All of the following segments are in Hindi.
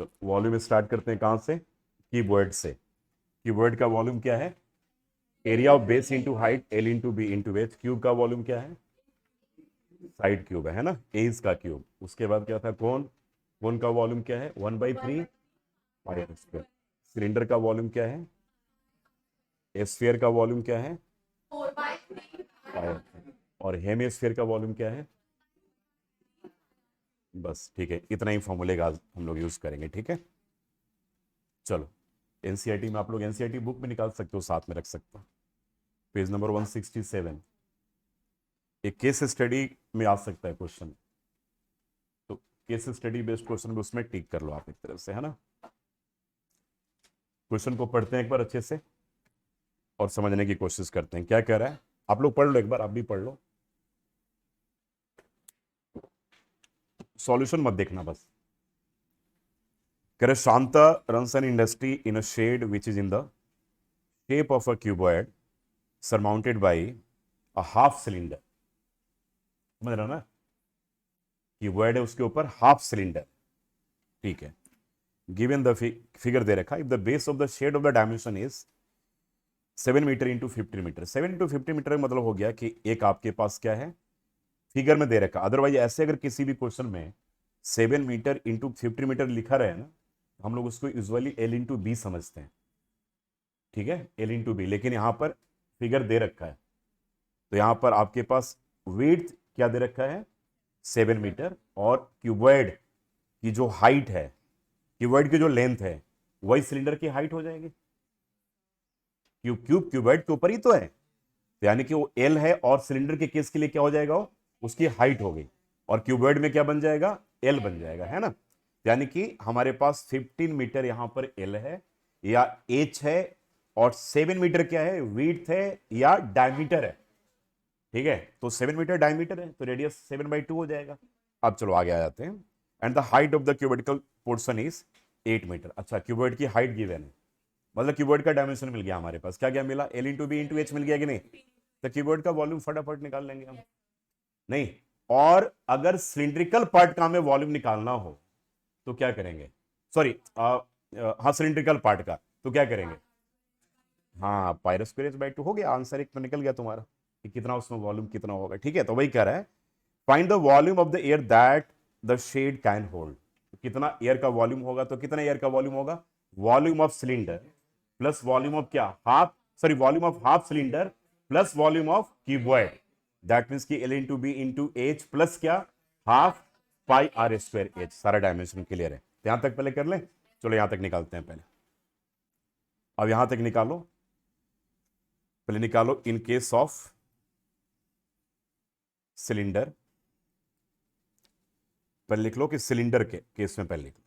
तो वॉल्यूम स्टार्ट करते हैं कहाँ से? कीबोर्ड से। कीबोर्ड का वॉल्यूम क्या है? Area of base into height L into B into H. Cube का वॉल्यूम क्या है? साइड क्यूब है ना, एज का क्यूब। उसके बाद क्या था? कोन। कोन का वॉल्यूम क्या है? 1/3 पाई आर स्क्वायर। सिलेंडर का वॉल्यूम क्या है? स्फीयर का वॉल्यूम क्या है? पाई आर। और हेमिस्फीयर का वॉल्यूम क्या है? बस ठीक है, इतना ही फॉर्मूले का हम लोग यूज करेंगे। ठीक है, चलो। एनसीईआरटी में आप लोग एनसीईआरटी बुक में निकाल सकते हो, साथ में रख सकते हो। Page number 167। एक केस स्टडी में आ सकता है क्वेश्चन, तो केस स्टडी बेस्ड क्वेश्चन में उसमें टिक कर लो आप एक तरफ से, है ना। क्वेश्चन को पढ़ते हैं एक बार अच्छे से और समझने की कोशिश करते हैं क्या कह रहा है। आप लोग पढ़ लो एक बार, आप भी पढ़ लो, सॉल्यूशन मत देखना बस। कह रहे Shanta runs an industry in a shed which is in the shape of a cuboid surmounted by a half cylinder। समझ रहा ना, क्यूबॉइड है उसके ऊपर हाफ सिलेंडर। ठीक है, गिवन द फिगर दे रखा, if the base of the shed of the dimension is 7 metre into 15 metre. 7 into 15 metre मतलब हो गया कि एक आपके पास क्या है, फिगर में दे रखा। अदरवाइज ऐसे अगर किसी भी क्वेश्चन में 7 मीटर इंटू 15 मीटर लिखा रहे ना, हम लोग उसको यूजुअली एल इंटू बी समझते हैं। ठीक है, एल इंटू बी। लेकिन यहां पर फिगर दे रखा है, तो यहां पर आपके पास विड्थ क्या दे रखा है? 7 मीटर। और क्यूबॉइड की जो हाइट है, क्यूबॉइड की जो लेंथ है, वही सिलेंडर की हाइट हो जाएगी। क्यूबॉइड के ऊपर ही तो है, तो यानी कि वो एल है, और सिलेंडर के केस के लिए क्या हो जाएगा? वो उसकी हाइट हो गई। और क्यूबॉइड में क्या बन जाएगा? एल बन जाएगा, है ना। यानी कि हमारे पास 15 मीटर यहां पर एल है या एच है, और 7 मीटर क्या है? विड्थ है या डायमीटर है। ठीक है, तो 7 मीटर डायमीटर है, तो रेडियस 7/2 हो जाएगा। अब चलो आगे आ जाते हैं। And the height of the cubical portion is 8 metre. अच्छा, क्यूबॉइड की हाइट गिवन है, मतलब क्यूबॉइड का डायमेंशन मिल गया हमारे पास। क्या क्या मिला? L into B into H मिल गया कि नहीं? तो क्यूबॉइड का वॉल्यूम फटाफट निकाल लेंगे हम। नहीं, और अगर सिलिंड्रिकल पार्ट का हमें वॉल्यूम निकालना हो तो क्या करेंगे? सॉरी, हाँ, सिलिंड्रिकल पार्ट का तो क्या करेंगे? हाँ, पाई स्क्वायर बाई 2 हो गया आंसर, एक तो निकल गया तुम्हारा कि कितना उसमें वॉल्यूम कितना होगा। ठीक है, तो वही कह रहा है, find the volume of the air that the shed can hold. कितना एयर का वॉल्यूम होगा? तो कितना एयर का वॉल्यूम होगा? Volume of cylinder plus volume of क्या? Half, sorry, volume of half cylinder plus volume of cuboid. That means की L into B into H plus क्या? Half pi are square H. सारा डायमेंशन क्लियर है, तो यहां तक पहले कर लें। चलो यहां तक निकालते हैं पहले। अब यहां तक निकालो, पहले निकालो इन केस ऑफ सिलेंडर। पहले लिख लो कि सिलेंडर के केस में, पहले लिख लो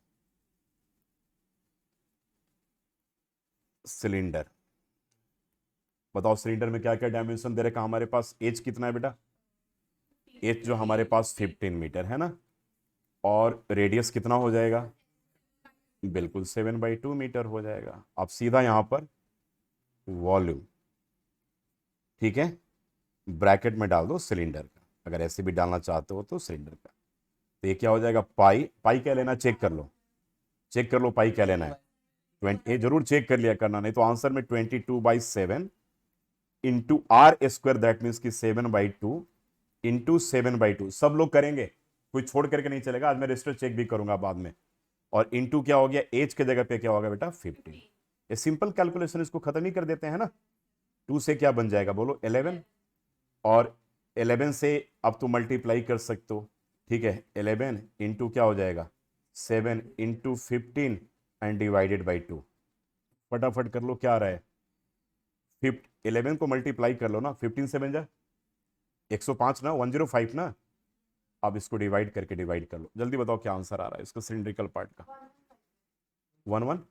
सिलेंडर। बताओ सिलेंडर में क्या क्या डायमेंशन दे रखा हमारे पास? एच कितना है बेटा? एच जो हमारे पास 15 मीटर है ना, और रेडियस कितना हो जाएगा? बिल्कुल 7/2 मीटर हो जाएगा। अब सीधा यहां पर वॉल्यूम, ठीक है, ब्रैकेट में डाल दो सिलेंडर का। अगर ऐसे भी डालना चाहते हो तो सिलेंडर का, तो ये क्या हो जाएगा? पाई। पाई क्या लेना, चेक कर लो, चेक कर लो पाई क्या लेना है। 20, ये जरूर चेक कर लिया करना, नहीं तो आंसर में 22/7 into R square, that means की 7/2 इंटू 7/2। सब लोग करेंगे, कोई छोड़ करके नहीं चलेगा। आज मैं रजिस्टर चेक भी करूंगा बाद में। और इंटू क्या हो गया? एज के जगह पे क्या होगा बेटा? 15। ये सिंपल कैलकुलेशन, इसको खत्म ही कर देते हैं ना। 2 से क्या बन जाएगा बोलो? 11। और 11 से अब तो मल्टीप्लाई कर सकते हो। ठीक है, 11 इंटू क्या हो जाएगा? 7 इंटू 15 एंड डिवाइडेड बाई 2। फटाफट कर लो, क्या आ रहा है? 11 को मल्टीप्लाई कर लो ना, 15 से बन जा 105 ना, 105 ना। अब इसको डिवाइड करके डिवाइड कर लो, जल्दी बताओ क्या आंसर आ रहा है इसका सिलिंड्रिकल पार्ट का? 11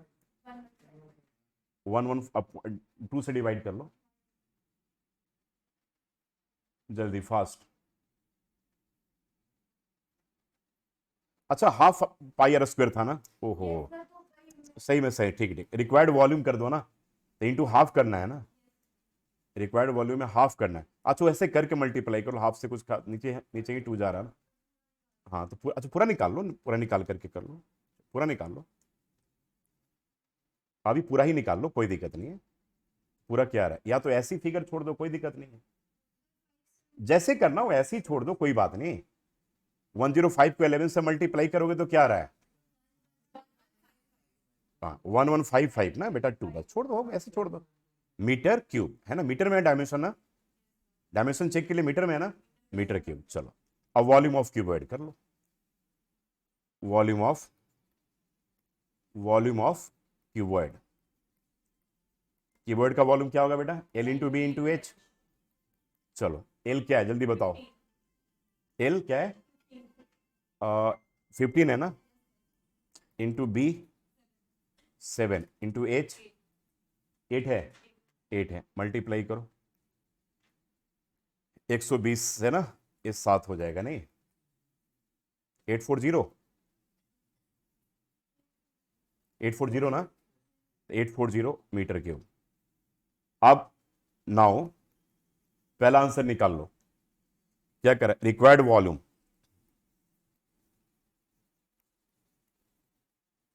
11। अब 2 से डिवाइड कर लो, जल्दी फास्ट। अच्छा, हाफ पाई आर स्क्वायर था ना? ओहो, सही में सही, ठीक ठीक। रिक्वायर्ड वॉल्यूम कर दो ना, तो इंटू हाफ करना है ना। रिक्वायर्ड वॉल्यूम में हाफ करना है। अच्छा, ऐसे करके मल्टीप्लाई करो, हाफ से कुछ नीचे है, नीचे ही 2 जा रहा है ना। हाँ, तो अच्छा पूरा निकाल लो, पूरा निकाल करके कर लो, पूरा निकाल लो। अभी पूरा ही निकाल लो, कोई दिक्कत नहीं है। पूरा क्या आ रहा है, या तो ऐसी फिगर छोड़ दो, कोई दिक्कत नहीं है, जैसे करना हो ऐसे ही छोड़ दो, कोई बात नहीं। 105 को 11 से मल्टीप्लाई करोगे तो क्या आ रहा है, हाँ 1155 ना बेटा, 2, बस छोड़ दो, ऐसे छोड़ दो। मीटर क्यूब है ना, मीटर में डायमेंशन ना, डायमेंशन चेक के लिए मीटर में है ना, मीटर क्यूब। चलो अब वॉल्यूम ऑफ क्यूबॉइड कर लो, वॉल्यूम ऑफ क्यूबॉइड। क्यूबॉइड का वॉल्यूम क्या होगा बेटा, L into B into H. चलो एल क्या है जल्दी बताओ, एल क्या है, 15 है ना, इंटू बी 7 इंटू एच 8 है, 8 है, मल्टीप्लाई करो 120 है ना, ये 7 हो जाएगा नहीं, 840, 840 ना, 840 मीटर क्यूब। अब नाउ पहला आंसर निकाल लो, क्या करें, required volume,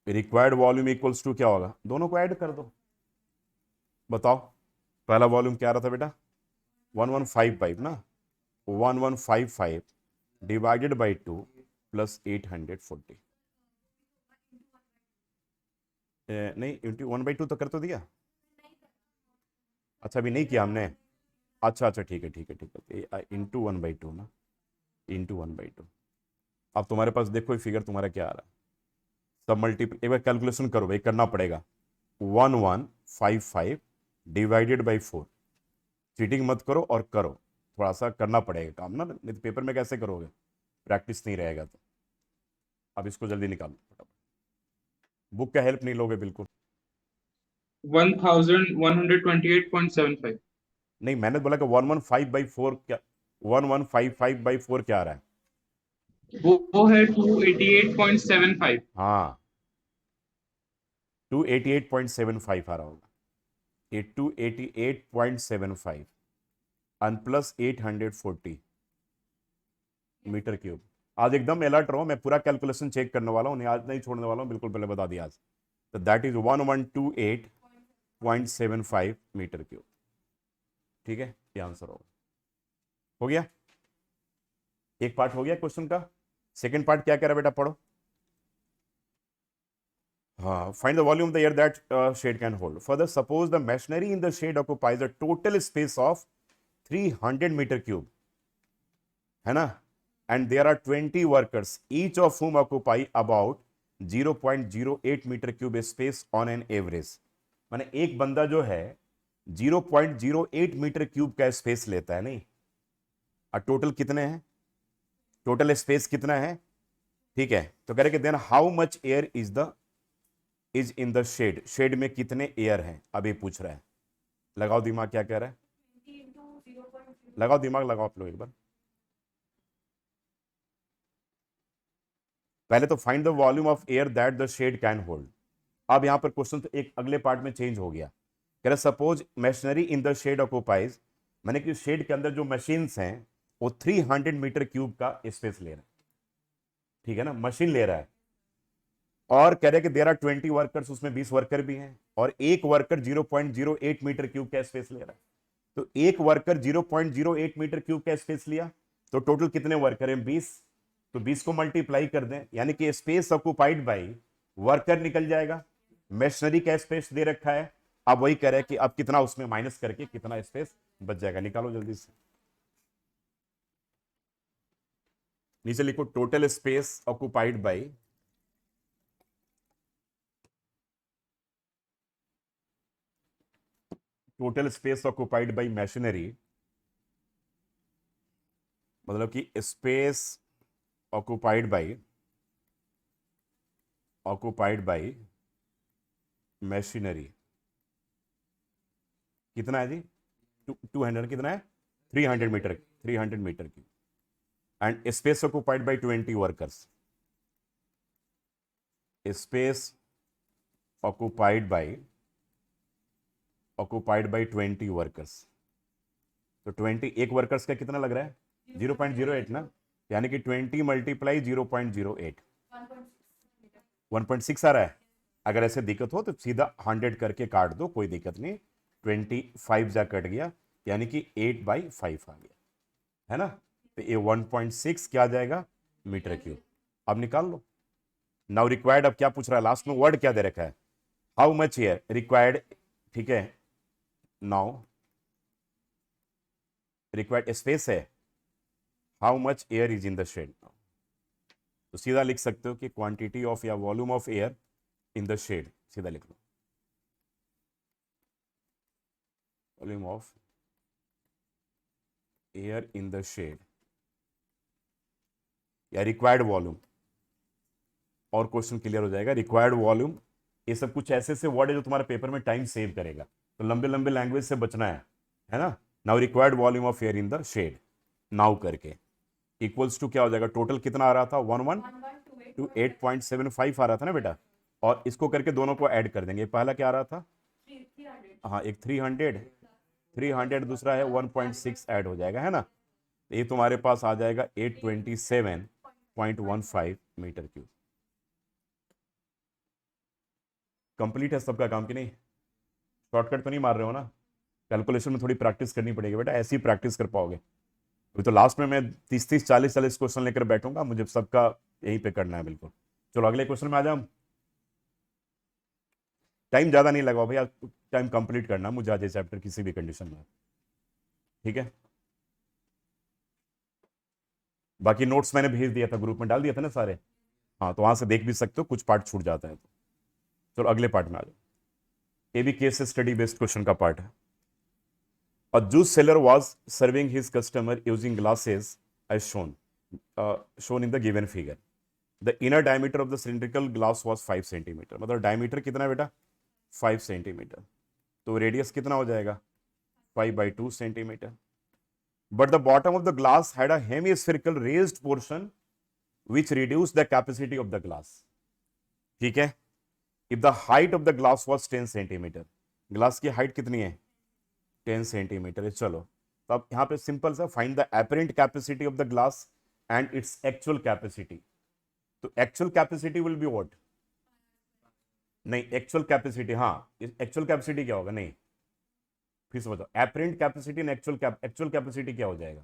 required volume equals to क्या होगा, दोनों को ऐड कर दो, बताओ पहला वॉल्यूम क्या आ रहा था बेटा, 1155 ना, 1155 डिवाइडेड बाई 2 प्लस 840, नहीं इंटू 1/2 तो कर तो दिया, अच्छा अभी नहीं किया हमने, अच्छा अच्छा ठीक है ठीक है ठीक है, इंटू 1/2 ना, इंटू 1/2। अब तुम्हारे पास देखो ये फिगर तुम्हारा क्या आ रहा है, सब मल्टीप्लाई, एक बार कैलकुलेशन करो भाई, करना पड़ेगा, 1155 डिवाइडेड बाई 4, चीटिंग मत करो और करो, थोड़ा सा करना पड़ेगा काम ना, नहीं तो पेपर में कैसे करोगे, प्रैक्टिस नहीं रहेगा तो। अब इसको जल्दी निकालो फटाफट, बुक का हेल्प नहीं लोगे बिल्कुल, 1128.75। नहीं मैंने बोला कि 115/4 क्या, 1155/4 क्या आ रहा है, वो है 288.75। हाँ 288.75 आ रहा होगा, ये 288.75 अन प्लस 840 मीटर क्यूब। आज एकदम अलर्ट रहो, मैं पूरा कैलकुलेशन चेक करने वाला हूँ, आज नहीं छोड़ने वाला हूँ बिल्कुल, पहले बता दिया आज। तो दैट इज 1128.75 मीटर क्यूब, ठीक है, ये आंसर होगा। हो गया, एक पार्ट हो गया क्वेश्चन का, सेकंड पार्ट क्या कह रहा है बेटा, पढ़ो। हाँ, find the volume of the air that shed can hold, further suppose the machinery in the shed occupies a total space of 300 metre cube, है ना, and there are 20 workers each of whom occupy about 0.08 metre cube space on an average, माने एक बंदा जो है 0.08 मीटर क्यूब का स्पेस लेता है, नहीं, और टोटल कितने हैं, टोटल स्पेस कितना है, ठीक है, तो कह रहे कि then how much air is in the shed, shed में कितने एयर हैं, अभी पूछ रहा है, लगाओ दिमाग, क्या कह रहा है, लगाओ दिमाग, लगाओ आप लोग एक बार, पहले तो find the volume of air that the shed can hold. अब यहां पर क्वेश्चन तो एक अगले पार्ट में चेंज हो गया, कह रहा suppose machinery in the shed occupies, मैंने कि शेड के अंदर जो मशीन्स हैं वो 300 मीटर क्यूब का स्पेस ले रहा है, ठीक है ना, मशीन ले रहा है, और कह रहे कि देयर आर 20 वर्कर्स, उसमें 20 वर्कर भी हैं, और एक वर्कर 0.08 मीटर क्यूब का स्पेस ले रहा है, तो एक वर्कर 0.08 मीटर क्यूब का स्पेस लिया, तो टोटल कितने वर्कर हैं, 20, तो 20 को मल्टीप्लाई कर दें, यानी कि स्पेस ऑक्युपाइड बाई वर्कर निकल जाएगा, मशीनरी का स्पेस दे रखा है, अब वही कह रहे हैं कि अब कितना उसमें माइनस करके कितना स्पेस बच जाएगा, निकालो जल्दी से, नीचे लिखो total space occupied by, total space occupied by machinery, मतलब कि स्पेस ऑक्युपाइड बाई मशीनरी कितना है जी, 200 कितना है, 300 मीटर, 300 मीटर की, and space occupied by 20 workers, space occupied by 20 workers, तो 20 एक वर्कर्स का कितना लग रहा है, 0.08 ना, यानी कि 20 मल्टीप्लाई 0.08, 1.6 आ रहा है, अगर ऐसे दिक्कत हो तो सीधा 100 करके काट दो, कोई दिक्कत नहीं। 25 जा कट गया, यानी कि 8/5 आ गया, है ना। तो ये 1.6 क्या आ जाएगा, मीटर क्यूब। अब निकाल लो। नाउ रिक्वायर्ड, अब क्या पूछ रहा है लास्ट में, वर्ड क्या दे रखा है, हाउ मच एयर रिक्वायर्ड, ठीक है। नाउ रिक्वायर्ड स्पेस है, how much air is in the shed. तो सीधा लिख सकते हो कि क्वांटिटी ऑफ या volume of air in the shed, सीधा लिख लो, volume of air in the shed या रिक्वायर्ड वॉल्यूम, और क्वेश्चन क्लियर हो जाएगा। रिक्वायर्ड वॉल्यूम, ये सब कुछ ऐसे ऐसे वर्ड है जो तुम्हारे पेपर में टाइम सेव करेगा, तो लंबे लंबे लैंग्वेज से बचना है ना। Now required volume of air in the shed, now करके इक्वल्स टू क्या हो जाएगा, टोटल कितना आ रहा था 1128.75 आ रहा था ना बेटा, और इसको करके दोनों को ऐड कर देंगे। पहला क्या आ रहा था, हाँ एक 300, दूसरा है 1.6 ऐड हो जाएगा, है ना। ये तुम्हारे पास आ जाएगा 827.15 मीटर क्यूब। कंप्लीट है सबका काम कि नहीं, शॉर्टकट तो नहीं मार रहे हो ना। कैलकुलेशन में थोड़ी प्रैक्टिस करनी पड़ेगी बेटा, ऐसी ही प्रैक्टिस कर पाओगे। अभी तो लास्ट में मैं 30 40 क्वेश्चन लेकर बैठूंगा, मुझे सबका यहीं पे करना है बिल्कुल। चलो अगले क्वेश्चन में आ जाओ। टाइम ज्यादा नहीं लगाओ भैया, टाइम कंप्लीट करना मुझे आज चैप्टर किसी भी कंडीशन में, ठीक है। बाकी नोट्स मैंने भेज दिया था, ग्रुप में डाल दिया था ना सारे, हाँ तो वहां से देख भी सकते हो, कुछ पार्ट छूट जाता है तो। चलो अगले पार्ट में आ जाओ, ये भी केस स्टडी बेस्ड क्वेश्चन का पार्ट है। A juice seller was serving his customer using glasses as shown in the given figure. The inner diameter of the cylindrical glass was 5 centimetre, मतलब डायमीटर कितना है बेटा 5 सेंटीमीटर, तो रेडियस कितना हो जाएगा 5/2 centimetre. But the bottom of the glass had a hemispherical raised portion which reduced the capacity of the glass, ठीक है। If the height of the glass was 10 centimetre, glass की हाइट कितनी है 10 सेंटीमीटर है। चलो तो अब यहां पे सिंपल सा, find the apparent capacity of the glass and its actual capacity. तो actual capacity will be what, नहीं एक्चुअल कैपेसिटी, हाँ एक्चुअल कैपेसिटी क्या होगा, नहीं फिर से बताओ, apparent capacity and actual capacity क्या हो जाएगा,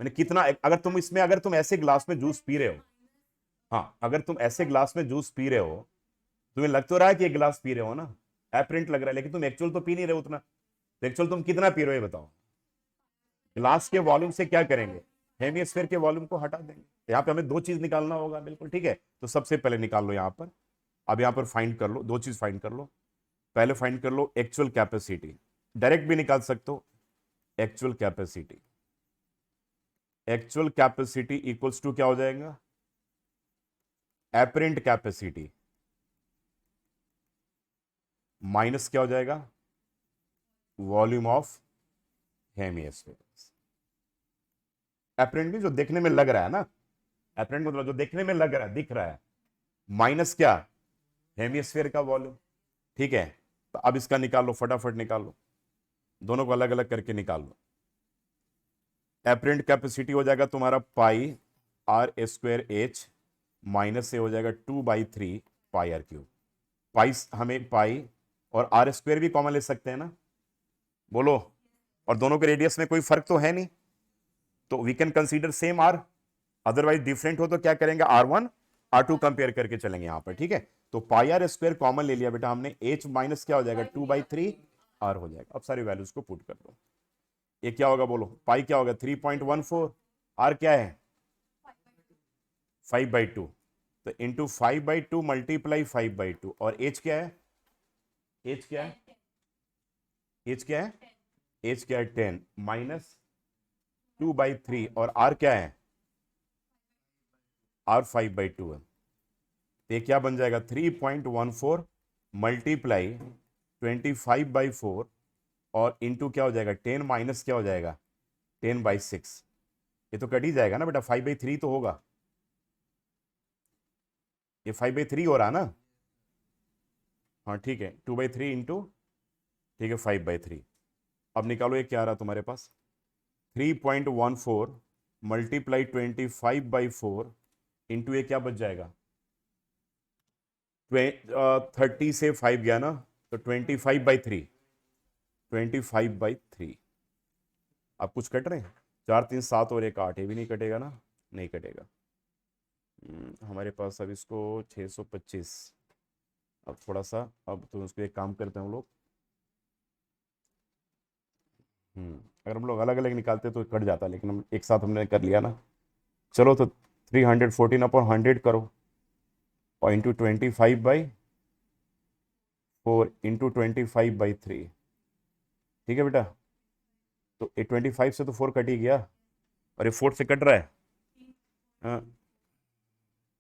मैंने कितना, अगर तुम इसमें, अगर तुम ऐसे ग्लास में जूस पी रहे हो, हाँ अगर तुम ऐसे ग्लास में जूस पी रहे हो, तुम्हें लग तो रहा है कि एक ग्लास पी रहे हो ना, एपरेंट लग रहा है, लेकिन तुम एक्चुअल तो पी नहीं रहे हो उतना। तो एक्चुअल तुम कितना पी रहे हो ये बताओ। ग्लास के वॉल्यूम से क्या करेंगे, हेमिस्फीयर के वॉल्यूम को हटा देंगे। यहाँ पे हमें दो चीज निकालना होगा, बिल्कुल ठीक है। तो सबसे पहले निकाल लो यहाँ पर, अब यहाँ पर फाइंड कर लो, दो चीज फाइंड कर लो। पहले फाइंड कर लो एक्चुअल कैपेसिटी, डायरेक्ट भी निकाल सकते हो। Actual capacity, actual capacity equals to क्या हो जाएगा, एपरेंट कैपेसिटी माइनस क्या हो जाएगा, वॉल्यूम ऑफ हेमिस्फीयर। एपरेंट भी जो देखने में लग रहा है ना, एपरेंट मतलब जो देखने में लग रहा है, दिख रहा है, माइनस क्या, हेमिस्फीयर का वॉल्यूम, ठीक है। तो अब इसका निकाल लो, फटाफट निकाल लो, दोनों को अलग अलग करके निकाल लो। एपरेंट कैपेसिटी हो जाएगा तुम्हारा पाई आर स्क्वायर एच, माइनस से हो जाएगा 2/3 पाई आर क्यूब। पाई हमें पाई और आर स्क्वायर भी कॉमन ले सकते हैं ना, बोलो, और दोनों के रेडियस में कोई फर्क तो है नहीं, तो we can consider same R, otherwise different हो तो क्या करेंगे R1 R2 कंपेयर करके चलेंगे यहां पर, ठीक है। तो पाई आर स्क्वायर कॉमन ले लिया बेटा हमने, एच माइनस क्या हो जाएगा 2/3 आर हो जाएगा। अब सारी वैल्यूज को पुट कर दो, ये क्या होगा बोलो, पाई क्या होगा 3.14, आर क्या है 5/2, तो इंटू 5/2 मल्टीप्लाई 5/2, और एच क्या है, एच क्या है, एच क्या है, एच क्या है 10 माइनस 2/3, और आर क्या है, आर 5/2 है। तो ये क्या बन जाएगा 3.14 मल्टीप्लाई 25/4 और इंटू क्या हो जाएगा 10 माइनस क्या हो जाएगा 10/6, ये तो कट ही जाएगा ना बेटा, 5/3 तो होगा, ये 5/3 हो रहा ना, हाँ ठीक है 2/3 इंटू, ठीक है 5/3। अब निकालो ये क्या आ रहा तुम्हारे पास, 3.14 मल्टीप्लाई 25/4 इंटू ये क्या बच जाएगा 30 से 5 गया ना, तो 25/3, 25/3। आप कुछ कट रहे हैं? 4 3 7 और 1 8, ये भी नहीं कटेगा ना? नहीं कटेगा। हमारे पास अब इसको 625। अब थोड़ा सा, अब तो उसको एक काम करते हैं हम लोग। अगर हम लोग अलग अलग निकालते तो कट जाता, लेकिन हम एक साथ हमने कर लिया ना। चलो तो 314/100 करो, और इंटू 25/4 इंटू 25/3। ठीक है बेटा? तो ये 25 से तो 4 कट ही गया, और ये 4 से कट रहा है। हाँ,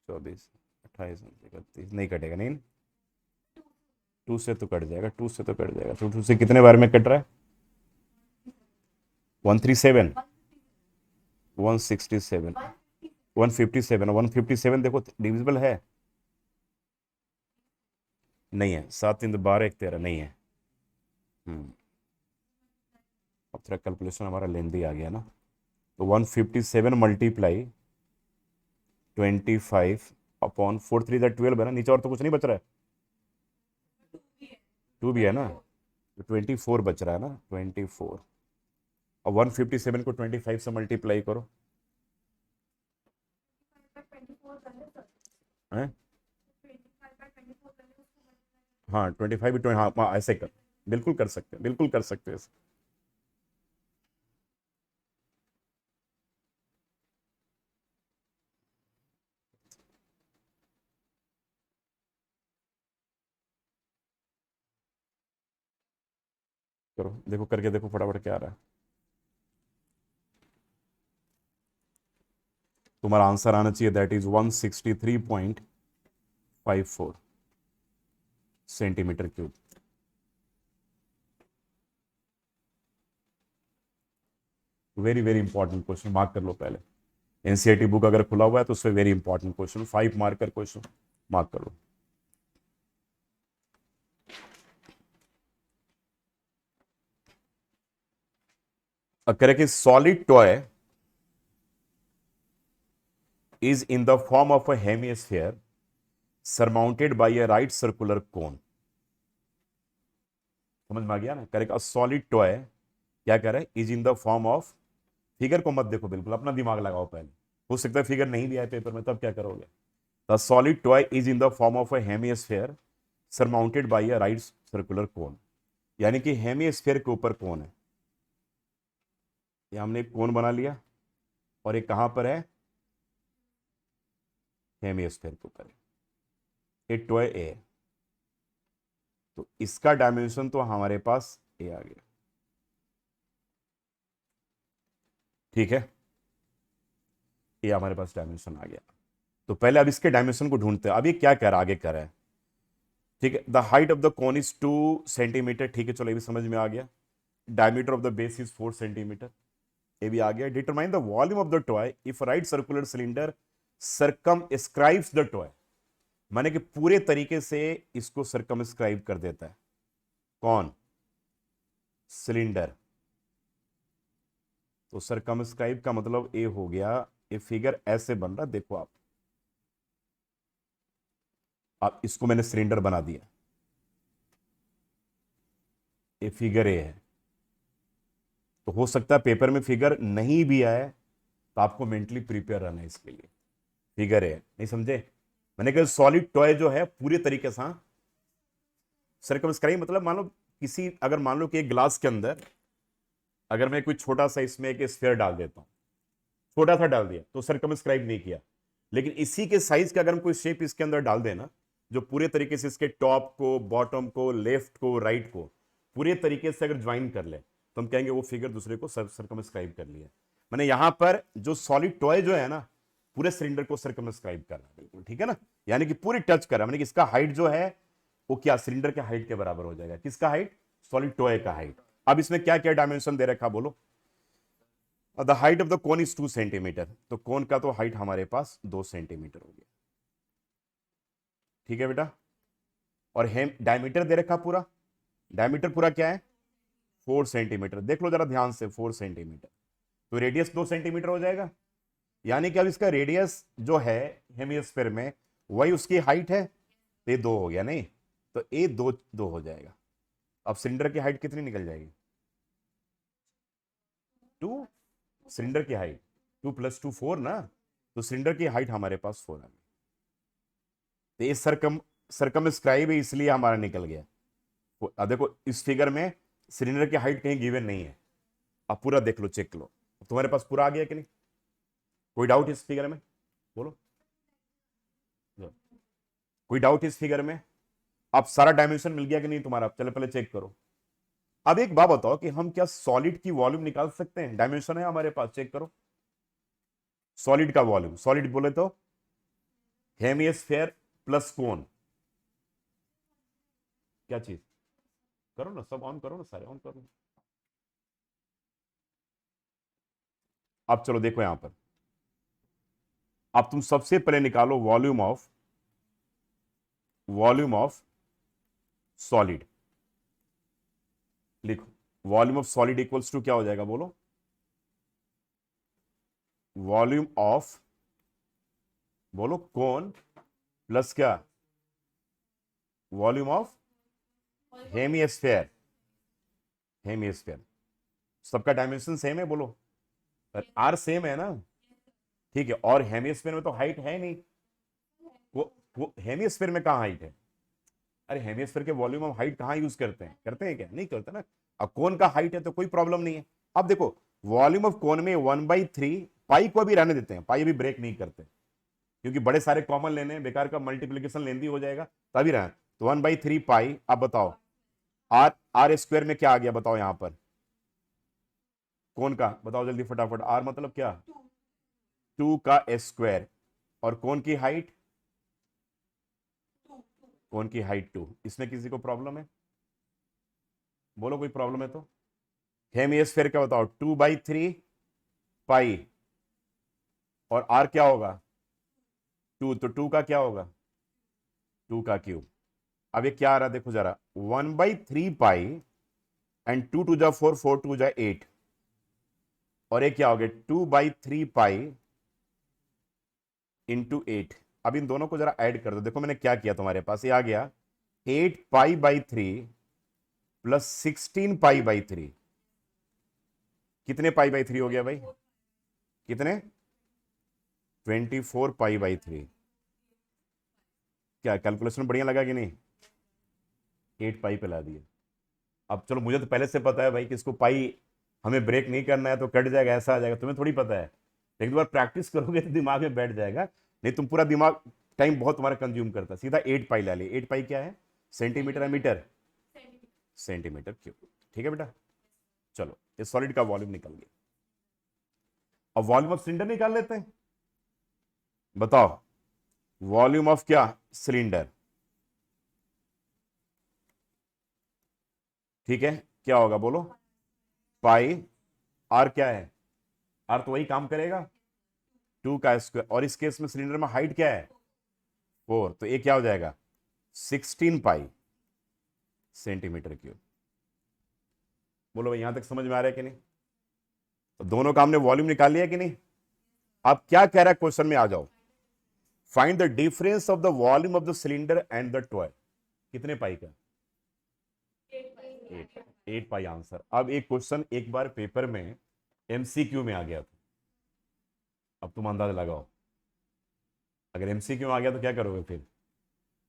24 28 31 नहीं कटेगा, नहीं। 2 से तो कट जाएगा, 2 से तो कट जाएगा, तो 2 से कितने बार में कट रहा है? 137, 167, 157, 157 देखो डिविजिबल है? नहीं है। 7 3 12 1 13 नहीं है। हम्म अब थोड़ा कैलकुलेशन हमारा लेंदी आ गया ना। तो 157 मल्टीप्लाई 25/4 3 12 है ना, नीचे और तो कुछ नहीं बच रहा है। 2 भी है ना, तो 24 बच रहा है ना, 24। और 157 को 25 से मल्टीप्लाई करो। हैं? हाँ 25, हाँ हाँ, ऐसे कर, बिल्कुल कर सकते हैं, बिल्कुल कर सकते हैं। करो, देखो करके देखो फटाफट क्या आ रहा है। तुम्हारा आंसर आना चाहिए, that is 163.54 centimetre cube. Very very important question, mark कर लो पहले। एनसीईआरटी बुक अगर खुला हुआ है तो उससे very important question, 5 marker question, mark कर लो। Correct, solid toy is in the form of a hemisphere surmounted by a right circular cone। समझ में आ गया ना? करेक्ट, अ सॉलिड टॉय क्या कह रहा है? Is in the form of, figure को मत देखो, बिल्कुल अपना दिमाग लगाओ पहले। हो सकता है फिगर नहीं भी आए पेपर में, तब क्या करोगे? The solid toy is in the form of a hemisphere surmounted bye a right circular cone. यानी कि हेमिस्फेयर के ऊपर कौन है? ये हमने एक कोन बना लिया, और एक कहां पर है? हेमिस्फेयर के ऊपर है। ये टॉय ए है, तो इसका डायमेंशन तो हमारे पास ए आ गया। ठीक है, ये हमारे पास डायमेंशन आ गया। तो पहले अब इसके डायमेंशन को ढूंढते हैं। अब ये क्या कह रहा है, आगे कह रहा है, ठीक है, the height of the cone is 2 centimetre. ठीक है, चलो ये भी समझ में आ गया। Diameter of the base is 4 centimetre, ये भी आ गया। Determine the volume of the toy if right circular cylinder circumscribes the toy. माने कि पूरे तरीके से इसको सरकम स्क्राइब कर देता है। कौन? सिलेंडर। तो सरकम स्क्राइब का मतलब ये हो गया, ये फिगर ऐसे बन रहा, देखो आप। अब इसको मैंने सिलेंडर बना दिया, ये फिगर ए है। तो हो सकता है पेपर में फिगर नहीं भी आए, तो आपको मेंटली प्रिपेयर रहना है इसके लिए। फिगर है, नहीं समझे? मैंने कहा सॉलिड टॉय जो है पूरे तरीके से, सर्कमस्क्राइब मतलब मान लो किसी, अगर मान लो कि एक ग्लास के अंदर अगर मैं कोई छोटा सा इसमें एक स्फीयर डाल देता हूं, छोटा सा डाल दिया तो सर्कमस्क्राइब नहीं किया। लेकिन इसी के साइज का अगर हम कोई शेप इसके अंदर डाल देना, जो पूरे तरीके से इसके टॉप को, बॉटम को, लेफ्ट को, राइट को पूरे तरीके से अगर ज्वाइन कर ले, तो हम कहेंगे वो फिगर दूसरे को सर्कमस्क्राइब कर लिया। मैंने यहां पर जो सॉलिड टॉय जो है ना, पूरे सिलेंडर को सर्कमस्क्राइब कर रहा है, बिल्कुल ठीक है ना? यानी कि पूरी टच कर रहा है, मैंने कि इसका हाइट जो है वो क्या सिलेंडर के हाइट के बराबर हो जाएगा। किसका हाइट? सॉलिड टॉय का हाइट। अब इसमें क्या क्या डायमेंशन दे रखा, बोलो? The height of the cone is 2 centimetre, तो कोन का तो हाइट हमारे पास 2 सेंटीमीटर हो गया। ठीक है बेटा? और हेम डायमीटर दे रखा पूरा, डायमीटर पूरा क्या है? 4 सेंटीमीटर। देख लो जरा ध्यान से, 4 सेंटीमीटर, तो रेडियस 2 सेंटीमीटर हो जाएगा। यानी कि अब इसका रेडियस जो है हेमिस्फेयर में, वही उसकी हाइट है। तो ये 2 हो गया नहीं, तो ए 2 2 हो जाएगा। अब सिलेंडर की हाइट कितनी निकल जाएगी? 2। सिलेंडर की हाइट 2 + 2 4 ना, तो सिलेंडर की हाइट हमारे पास 4 आ गई। तो ये सरकमस्क्राइब है, इसलिए हमारा निकल गया। अब देखो इस फिगर में सिलेंडर की हाइट कहीं गिवन नहीं है। अब पूरा देख लो, चेक लो, तुम्हारे पास पूरा आ गया कि नहीं? कोई डाउट इस फिगर में? बोलो, कोई डाउट इस फिगर में? अब सारा डायमेंशन मिल गया कि नहीं तुम्हारा? चलो पहले चेक करो। अब एक बात बताओ कि हम क्या सॉलिड की वॉल्यूम निकाल सकते हैं? डायमेंशन है हमारे पास, चेक करो। सॉलिड का वॉल्यूम, सॉलिड बोले तो हेमिस्फेयर प्लस कोन। क्या चीज? करो ना, सब ऑन करो ना, सारे ऑन करो। अब चलो देखो यहां पर, अब तुम सबसे पहले निकालो वॉल्यूम ऑफ सॉलिड। लिखो, volume of solid equals to क्या हो जाएगा? बोलो, वॉल्यूम ऑफ, बोलो, कोन प्लस क्या? Volume of hemisphere. हेमिस्फेयर सबका डायमेंशन सेम है, बोलो। आर सेम है ना? ठीक है, और हेमिस्फेयर में तो हाइट है नहीं। वो हेमिस्फेयर में कहाँ हाइट है? अरे हेमिस्फेयर के वॉल्यूम ऑफ हाइट कहाँ यूज करते हैं? करते हैं क्या? नहीं करते ना। अब कोन का हाइट है तो कोई प्रॉब्लम नहीं है। अब देखो, वॉल्यूम ऑफ कोन में 1/3 पाई को भी रहने देते हैं, पाई भी ब्रेक नहीं करते, क्योंकि बड़े सारे कॉमन लेने हैं, बेकार का मल्टीप्लीकेशन लेंदी हो जाएगा, तभी रहा। तो 1/3 पाई। अब बताओ आर, आर स्क्वायर में क्या आ गया बताओ यहां पर? कोन का बताओ जल्दी फटाफट। आर मतलब क्या? 2 का स्क्वायर। और कोन की हाइट? कोन की हाइट 2। इसमें किसी को प्रॉब्लम है? बोलो, कोई प्रॉब्लम है तो? हेमिस्फेयर का बताओ, 2/3 पाई। और आर क्या होगा? 2, तो 2 का क्या होगा? 2 का क्यूब। अब ये क्या आ रहा है देखो जरा, 1/3 पाई एंड 2 2 जा 4, 4 2 जा 8। और ये क्या हो गया? 2/3 पाई इंटू 8। अब इन दोनों को जरा ऐड कर दो, देखो मैंने क्या किया, तुम्हारे पास ये आ गया 8 पाई/3 प्लस 16 पाई/3। कितने पाई/3 हो गया भाई? कितने? 24 पाई/3। क्या कैलकुलेशन बढ़िया लगा कि नहीं? 8 पाई पे ला दिया। अब चलो, मुझे तो पहले से पता है भाई कि इसको पाई हमें ब्रेक नहीं करना है, तो कट जाएगा, ऐसा आ जाएगा। तुम्हें थोड़ी पता है। एक दो बार प्रैक्टिस करोगे तो दिमाग में बैठ जाएगा, नहीं तुम पूरा दिमाग टाइम बहुत तुम्हारा कंज्यूम करता है। सीधा 8 पाई ला ले। 8 पाई क्या है? सेंटीमीटर है, मीटर? Centimetre cube. ठीक है बेटा, चलो ये सॉलिड का वॉल्यूम निकल गया। अब वॉल्यूम ऑफ सिलेंडर निकाल लेते हैं। बताओ, वॉल्यूम ऑफ क्या? सिलेंडर। ठीक है, क्या होगा बोलो? पाई। आर क्या है? आर तो वही काम करेगा, 2 का स्क्वायर। और इस केस में सिलेंडर में हाइट क्या है? 4, तो ये क्या हो जाएगा? 16 पाई सेंटीमीटर क्यूब। बोलो भाई, यहां तक समझ में आ रहा है कि नहीं? तो दोनों का हमने वॉल्यूम निकाल लिया कि नहीं? अब क्या कह रहा है क्वेश्चन में, आ जाओ। Find the difference of the volume of the cylinder and the toy. कितने पाई का? 8 पाई आंसर। अब एक क्वेश्चन एक बार पेपर में एमसीक्यू में आ गया था, अब तुम अंदाजा लगाओ। अगर एमसीक्यू में आ गया तो क्या करोगे फिर?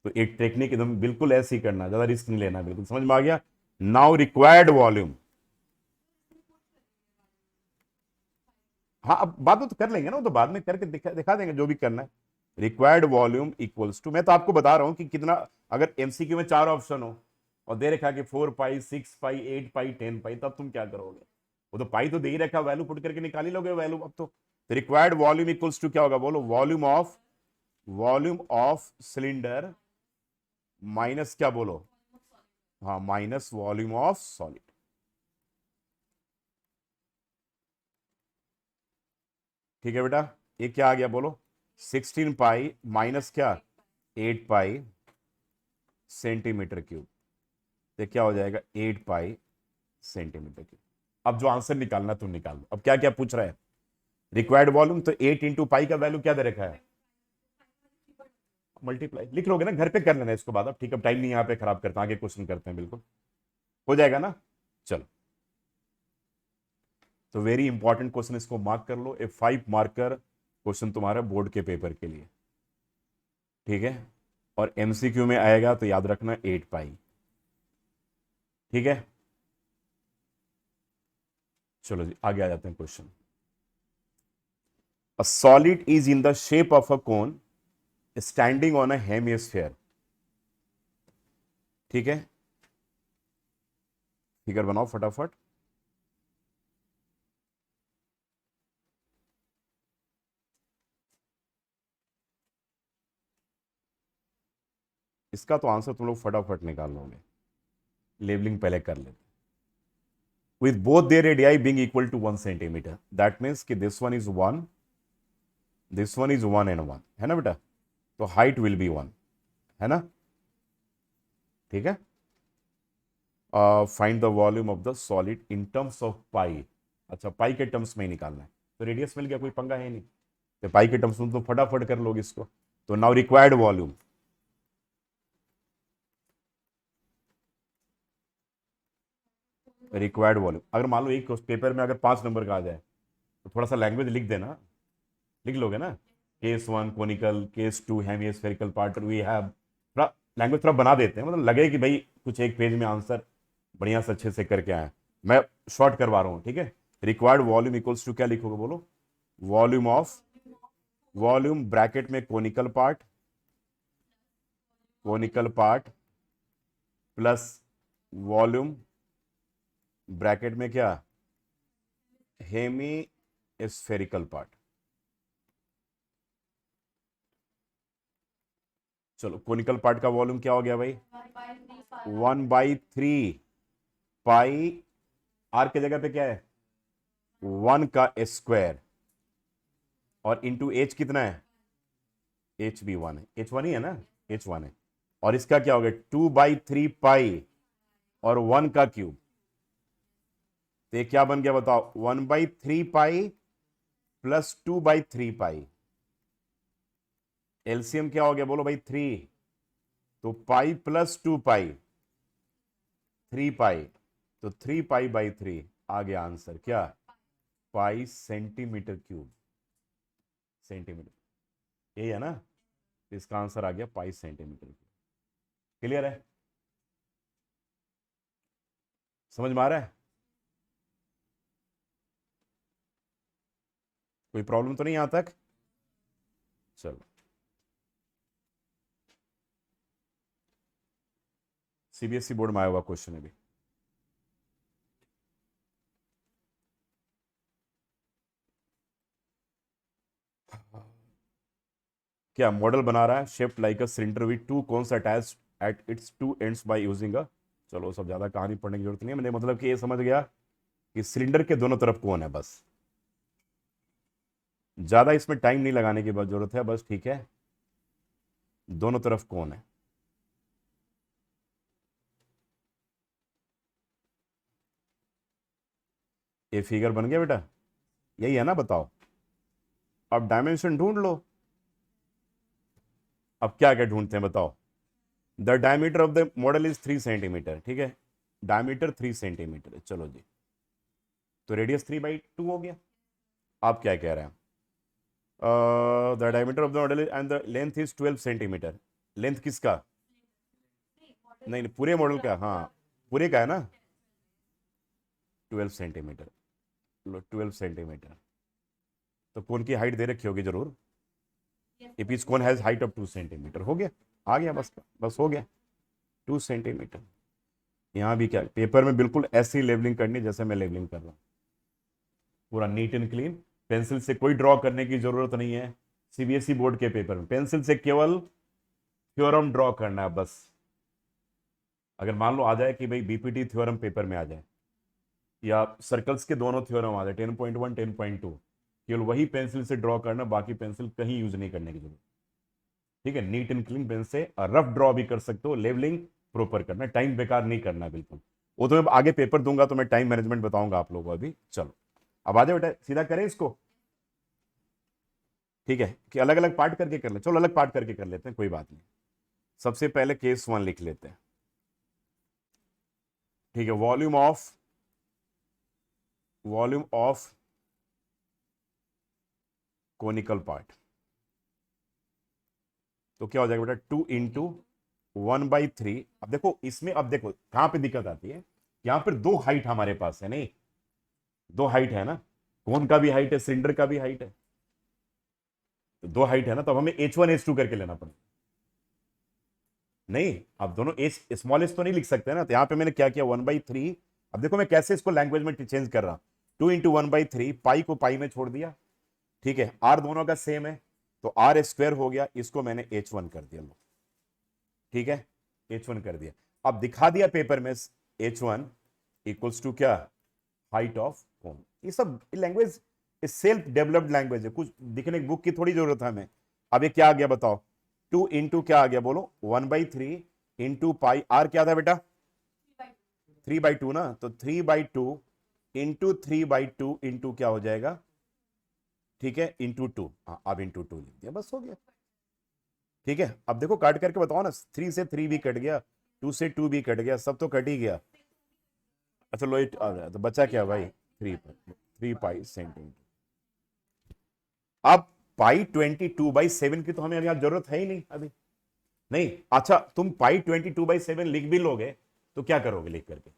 तो एक टेक्निक एकदम बिल्कुल ऐसे ही करना, ज्यादा रिस्क नहीं लेना। बिल्कुल समझ में आ गया? Now required volume. हाँ, अब बाद में तो कर लेंगे ना, वो तो बाद में करके दिखा देंगे जो भी करना है। रिक्वायर्ड वॉल्यूम इक्वल्स टू, मैं तो आपको बता रहा हूं कि कितना। अगर एमसीक्यू में 4 ऑप्शन हो और दे रखा कि 4 पाई, 6 पाई, 8 पाई, 10 पाई, तब तुम क्या करोगे? वो तो पाई तो दे ही रखा, वैल्यू पुट करके निकाल ही लोगे वैल्यू। अब तो रिक्वायर्ड वॉल्यूम इक्वल्स टू क्या होगा? बोलो, वॉल्यूम ऑफ सिलेंडर माइनस क्या? बोलो, हाँ, माइनस वॉल्यूम ऑफ सॉलिड। ठीक है बेटा, ये क्या आ गया बोलो? 16 पाई माइनस क्या? 8 पाई सेंटीमीटर क्यूब। ये क्या हो जाएगा? 8 पाई सेंटीमीटर क्यूब। अब जो आंसर निकालना तुम निकाल लो। अब क्या क्या पूछ रहा है? रिक्वायर्ड वॉल्यूम, तो 8 इंटू पाई का वैल्यू क्या दे रखा है? मल्टीप्लाई लिख लोगे ना, घर पे कर लेना इसको बाद अब, ठीक है, टाइम नहीं यहाँ पे खराब करते, आगे क्वेश्चन करते हैं, बिल्कुल हो जाएगा ना। चलो, तो वेरी इंपॉर्टेंट क्वेश्चन, इसको मार्क कर लो, ए 5 मार्कर क्वेश्चन तुम्हारा बोर्ड के पेपर के लिए, ठीक है। और एमसीक्यू में आएगा तो याद रखना 8 पाई, ठीक है। चलो जी आगे आ जाते हैं question. A solid is in the shape of a cone standing on a hemisphere, ठीक है। फिगर बनाओ फटाफट। इसका तो आंसर तुम लोग फटाफट निकाल लोगे, लेबलिंग पहले कर लेते। with both their radii being equal to 1 centimeter, that means कि this one is 1, this one is 1 and 1, है ना बेटा, तो height will be 1, है ना, ठीक है। Find the volume of the solid in terms of pi, अच्छा पाई के टर्म्स में ही निकालना है, तो रेडियस मिल गया, कोई पंगा है नहीं, तो पाई के टर्म्स में तो फटाफट कर लोगे इसको। तो now required volume, required volume, अगर मान लो एक पेपर में अगर 5 नंबर का आ जाए तो थोड़ा सा लैंग्वेज लिख देना, लिख लोगे ना, case 1 conical, case 2 hemispherical part, we have, थोड़ा लैंग्वेज थोड़ा बना देते हैं, मतलब लगे कि भाई कुछ एक पेज में आंसर बढ़िया से अच्छे से करके आए। मैं शॉर्ट करवा रहा हूँ, ठीक है। रिक्वायर्ड वॉल्यूम इक्वल्स टू क्या लिखोगे बोलो, वॉल्यूम ऑफ, वॉल्यूम ब्रैकेट में conical part plus volume bracket में क्या, हेमी स्फेरिकल पार्ट। चलो कोनिकल पार्ट का वॉल्यूम क्या हो गया भाई, 1/3 पाई, आर के जगह पे क्या है 1 का स्क्वायर, और इंटू एच कितना है, एच भी 1 है, एच 1 ही है ना, एच 1 है, और इसका क्या हो गया 2/3 पाई और 1 का क्यूब, तो ये क्या बन गया बताओ, 1/3 पाई प्लस 2/3 पाई, एलसीएम क्या हो गया बोलो भाई 3, तो पाई प्लस 2 पाई 3 पाई, तो 3 पाई/3 आ गया आंसर क्या, पाई सेंटीमीटर क्यूब, सेंटीमीटर, यही है ना, तो इसका आंसर आ गया पाई सेंटीमीटर क्यूब। क्लियर है, समझ में आ रहा है, कोई प्रॉब्लम तो नहीं यहां तक। चलो सीबीएसई बोर्ड में आया हुआ क्वेश्चन है भी, क्या मॉडल बना रहा है, shaped like a cylinder with 2 cones attached at its 2 ends by using a, चलो सब ज्यादा कहानी पढ़ने की जरूरत नहीं है, मैंने मतलब कि ये समझ गया कि सिलेंडर के दोनों तरफ कोन है, बस ज्यादा इसमें टाइम नहीं लगाने की जरूरत है, बस ठीक है, दोनों तरफ कोन है। ये फिगर बन गया बेटा, यही है ना, बताओ अब डायमेंशन ढूंढ लो, अब क्या क्या ढूंढते हैं बताओ, the diameter of the model is 3 centimetre, ठीक है, डायमीटर 3 सेंटीमीटर है, चलो जी, तो रेडियस 3/2 हो गया। आप क्या कह रहे हैं, the diameter of the model and the length is 12 centimetre, length किसका, नहीं नहीं पूरे मॉडल का, हाँ पूरे का है ना, 12 सेंटीमीटर, 12 सेंटीमीटर, तो कोन की हाइट दे रखी होगी जरूर, if is cone has height of 2 centimetre, हो गया, आ गया, बस बस हो गया 2 सेंटीमीटर। यहाँ भी क्या पेपर में बिल्कुल ऐसी लेवलिंग करनी जैसे मैं लेवलिंग कर रहा हूँ, पूरा नीट एंड क्लीन, पेंसिल से कोई ड्रॉ करने की जरूरत नहीं है। सीबीएसई बोर्ड के पेपर में पेंसिल से केवल थ्योरम ड्रॉ करना है बस। अगर मान लो आ जाए कि भाई बीपीटी थ्योरम पेपर में आ जाए या सर्कल्स के दोनों थ्योरम आ जाए 10.1 10.2, केवल वही पेंसिल से ड्रॉ करना, बाकी पेंसिल कहीं यूज नहीं करने की जरूरत, ठीक है। नीट एंड क्लीन पेन से रफ ड्रॉ भी कर सकते हो, लेवलिंग प्रॉपर करना, टाइम बेकार नहीं करना बिल्कुल। वो तो मैं आगे पेपर दूंगा तो मैं टाइम मैनेजमेंट बताऊंगा आप लोगों को, अभी चलो अब आ जाओ बेटा सीधा करें इसको, ठीक है, कि अलग अलग पार्ट करके कर ले, चलो अलग पार्ट करके कर लेते हैं, कोई बात नहीं। सबसे पहले केस 1 लिख लेते हैं। ठीक है, वॉल्यूम ऑफ कोनिकल पार्ट, तो क्या हो जाएगा बेटा, 2 × 1/3। अब देखो इसमें, अब देखो कहां पे दिक्कत आती है, यहां पर दो हाइट हमारे पास है, नहीं दो हाइट है ना, कोन का भी हाइट है, सिलेंडर का भी हाइट है, तो दो हाइट है ना, तो अब हमें H1 H2 करके लेना पड़ेगा। नहीं, अब दोनों एच स्मॉल एच तो नहीं लिख सकते ना, तो यहां पे मैंने क्या किया, 1/3। अब देखो मैं कैसे इसको लैंग्वेज में चेंज कर रहा हूं, 2 × 1/3, पाई को पाई में छोड़ दिया, ठीक है, आर दोनों का सेम है, तो आर स्क्वायर हो गया, इसको मैंने H1 कर दिया, लो ठीक है, H1 कर दिया। अब दिखा दिया पेपर में, H1 इक्वल्स टू क्या, हाइट ऑफ कोन। ये सब लैंग्वेज सेल्फ डेवलप्ड लैंग्वेज है, कुछ दिखने की बुक की थोड़ी जरूरत है हमें। अब ये क्या आ गया बताओ, 2 × क्या आ गया बोलो, 1/3 × पाई, आर क्या था बेटा, 3/2 ना, तो 3/2 × 3/2 इंटू क्या हो जाएगा, ठीक है, इंटू 2। हाँ, अब इंटू 2 लिख दिया, बस हो गया। ठीक है, अब देखो काट करके बताओ ना, 3 से 3 भी कट गया, 2 से 2 भी कट गया, सब तो कट ही गया। अच्छा लो, तो बचा क्या भाई, 3 पाई सेंटीमीटर। अब पाई 22/7 की तो हमें यहाँ जरूरत है ही नहीं अभी, नहीं। अच्छा, तुम पाई 22/7 लिख भी लोगे तो क्या करोगे लिख करके,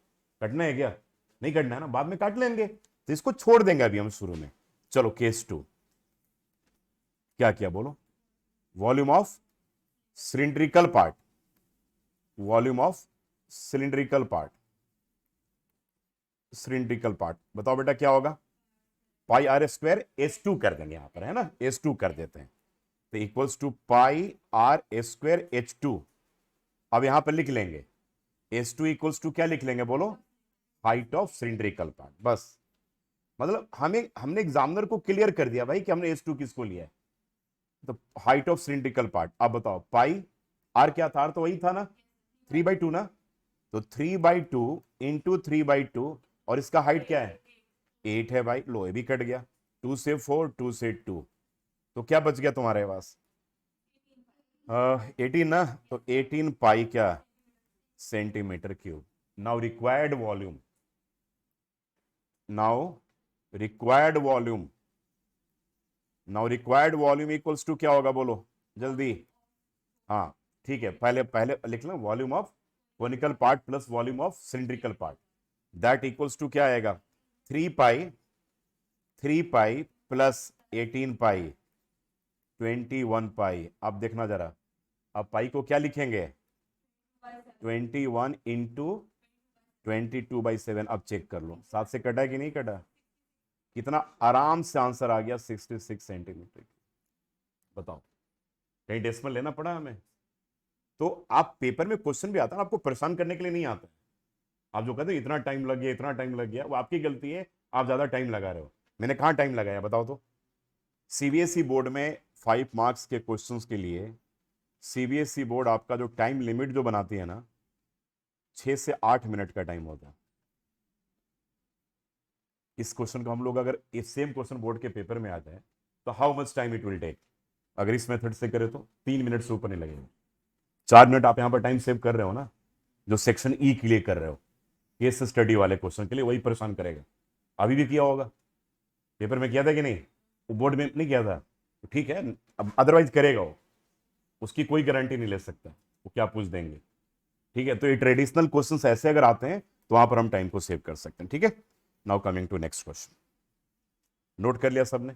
कटना है क्या, नहीं कटना है ना, बाद में काट लेंगे, तो इसको छोड़ देंगे अभी हम शुरू में। चलो केस 2, क्या किया बोलो, volume of cylindrical part, volume of cylindrical part, cylindrical part, बताओ बेटा क्या होगा, पाई आर स्क्वायर H2 कर देंगे यहां पर, है ना, H2 कर देते हैं, तो equals to pi are square H2। अब यहां पर लिख लेंगे H2 इक्वल्स टू क्या लिख लेंगे बोलो, हाइट ऑफ सिलिंड्रिकल पार्ट, बस। मतलब हमने एग्जामिनर को क्लियर कर दिया भाई कि हमने H2 किसको लिया है, तो हाइट ऑफ सिलिंड्रिकल पार्ट। अब बताओ पाई आर क्या था, आर तो वही था ना, 3/2 ना, तो 3/2 इंटू 3/2, और इसका हाइट क्या है, 8 है भाई, लो ये भी कट गया, 2 से 4, 2 से 2, तो क्या बच गया तुम्हारे पास, 18 ना, तो 18 पाई क्या, centimetre cube. Now required volume, now required volume, now required volume equals to क्या होगा बोलो जल्दी, हाँ ठीक है, पहले पहले लिख लो, volume of conical part plus volume of cylindrical part, that equals to क्या आएगा, 3 पाई प्लस 18 पाई 21 पाई। अब देखना जरा, अब पाई को क्या लिखेंगे, 21 इंटू 22/7। अब चेक कर लो 7 से कटा है कि नहीं कटा, कितना आराम से आंसर आ गया, 66 सेंटीमीटर। बताओ, कहीं डेसिमल लेना पड़ा हमें। तो आप पेपर में क्वेश्चन भी आता है, आपको परेशान करने के लिए नहीं आता है। आप जो कहते हो इतना टाइम लग गया, इतना टाइम लग गया, वो आपकी गलती है, आप ज्यादा टाइम लगा रहे हो। मैंने कहाँ टाइम लगाया बताओ तो। सीबीएसई बोर्ड में 5 मार्क्स के क्वेश्चंस के लिए सीबीएसई बोर्ड आपका जो टाइम लिमिट जो बनाती है ना, 6 से 8 मिनट का टाइम होता है। इस क्वेश्चन को हम लोग अगर इस सेम क्वेश्चन बोर्ड के पेपर में आ जाए तो how much time it will take, अगर इस मेथड से करें तो 3 मिनट से ऊपर नहीं लगेगा। 4 मिनट आप यहां पर टाइम सेव कर रहे हो ना, जो सेक्शन ई के लिए कर रहे हो, केस स्टडी वाले क्वेश्चन के लिए, वही परेशान करेगा। अभी भी किया होगा, पेपर में किया था कि नहीं, बोर्ड में नहीं किया था, तो ठीक है, अब अदरवाइज करेगा वो, उसकी कोई गारंटी नहीं ले सकता वो क्या पूछ देंगे। ठीक है, तो ये ट्रेडिशनल क्वेश्चन ऐसे अगर आते हैं तो वहां पर हम टाइम को सेव कर सकते हैं। ठीक है, now coming to next question, note कर लिया सबने,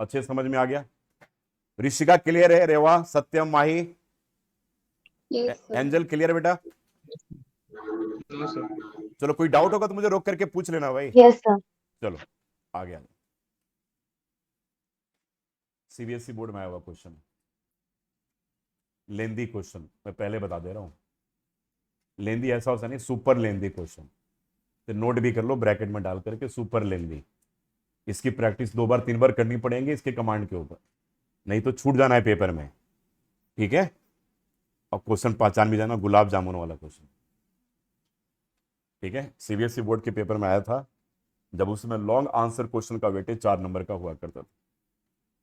अच्छे समझ में आ गया, ऋषिका क्लियर है, Reva Satyam Mahi yes sir. Angel clear बेटा। No sir. चलो कोई डाउट होगा तो मुझे रोक करके पूछ लेना भाई। Yes sir. चलो आगे आ, सीबीएसई बोर्ड में आया हुआ क्वेश्चन, लेंदी क्वेश्चन, मैं पहले बता दे रहा हूं, लेंदी ऐसा होता नहीं, सुपर लेंदी क्वेश्चन, तो नोट भी कर लो ब्रैकेट में डाल करके, सुपर लेंदी। इसकी प्रैक्टिस 2 बार 3 बार करनी पड़ेगी इसके कमांड के ऊपर, नहीं तो छूट जाना है पेपर में। ठीक है, और क्वेश्चन पहचान भी जाना, गुलाब जामुन वाला क्वेश्चन। ठीक है, सीबीएसई बोर्ड के पेपर में आया था, जब उसमें लॉन्ग आंसर क्वेश्चन का वेटेज 4 नंबर का हुआ करता था।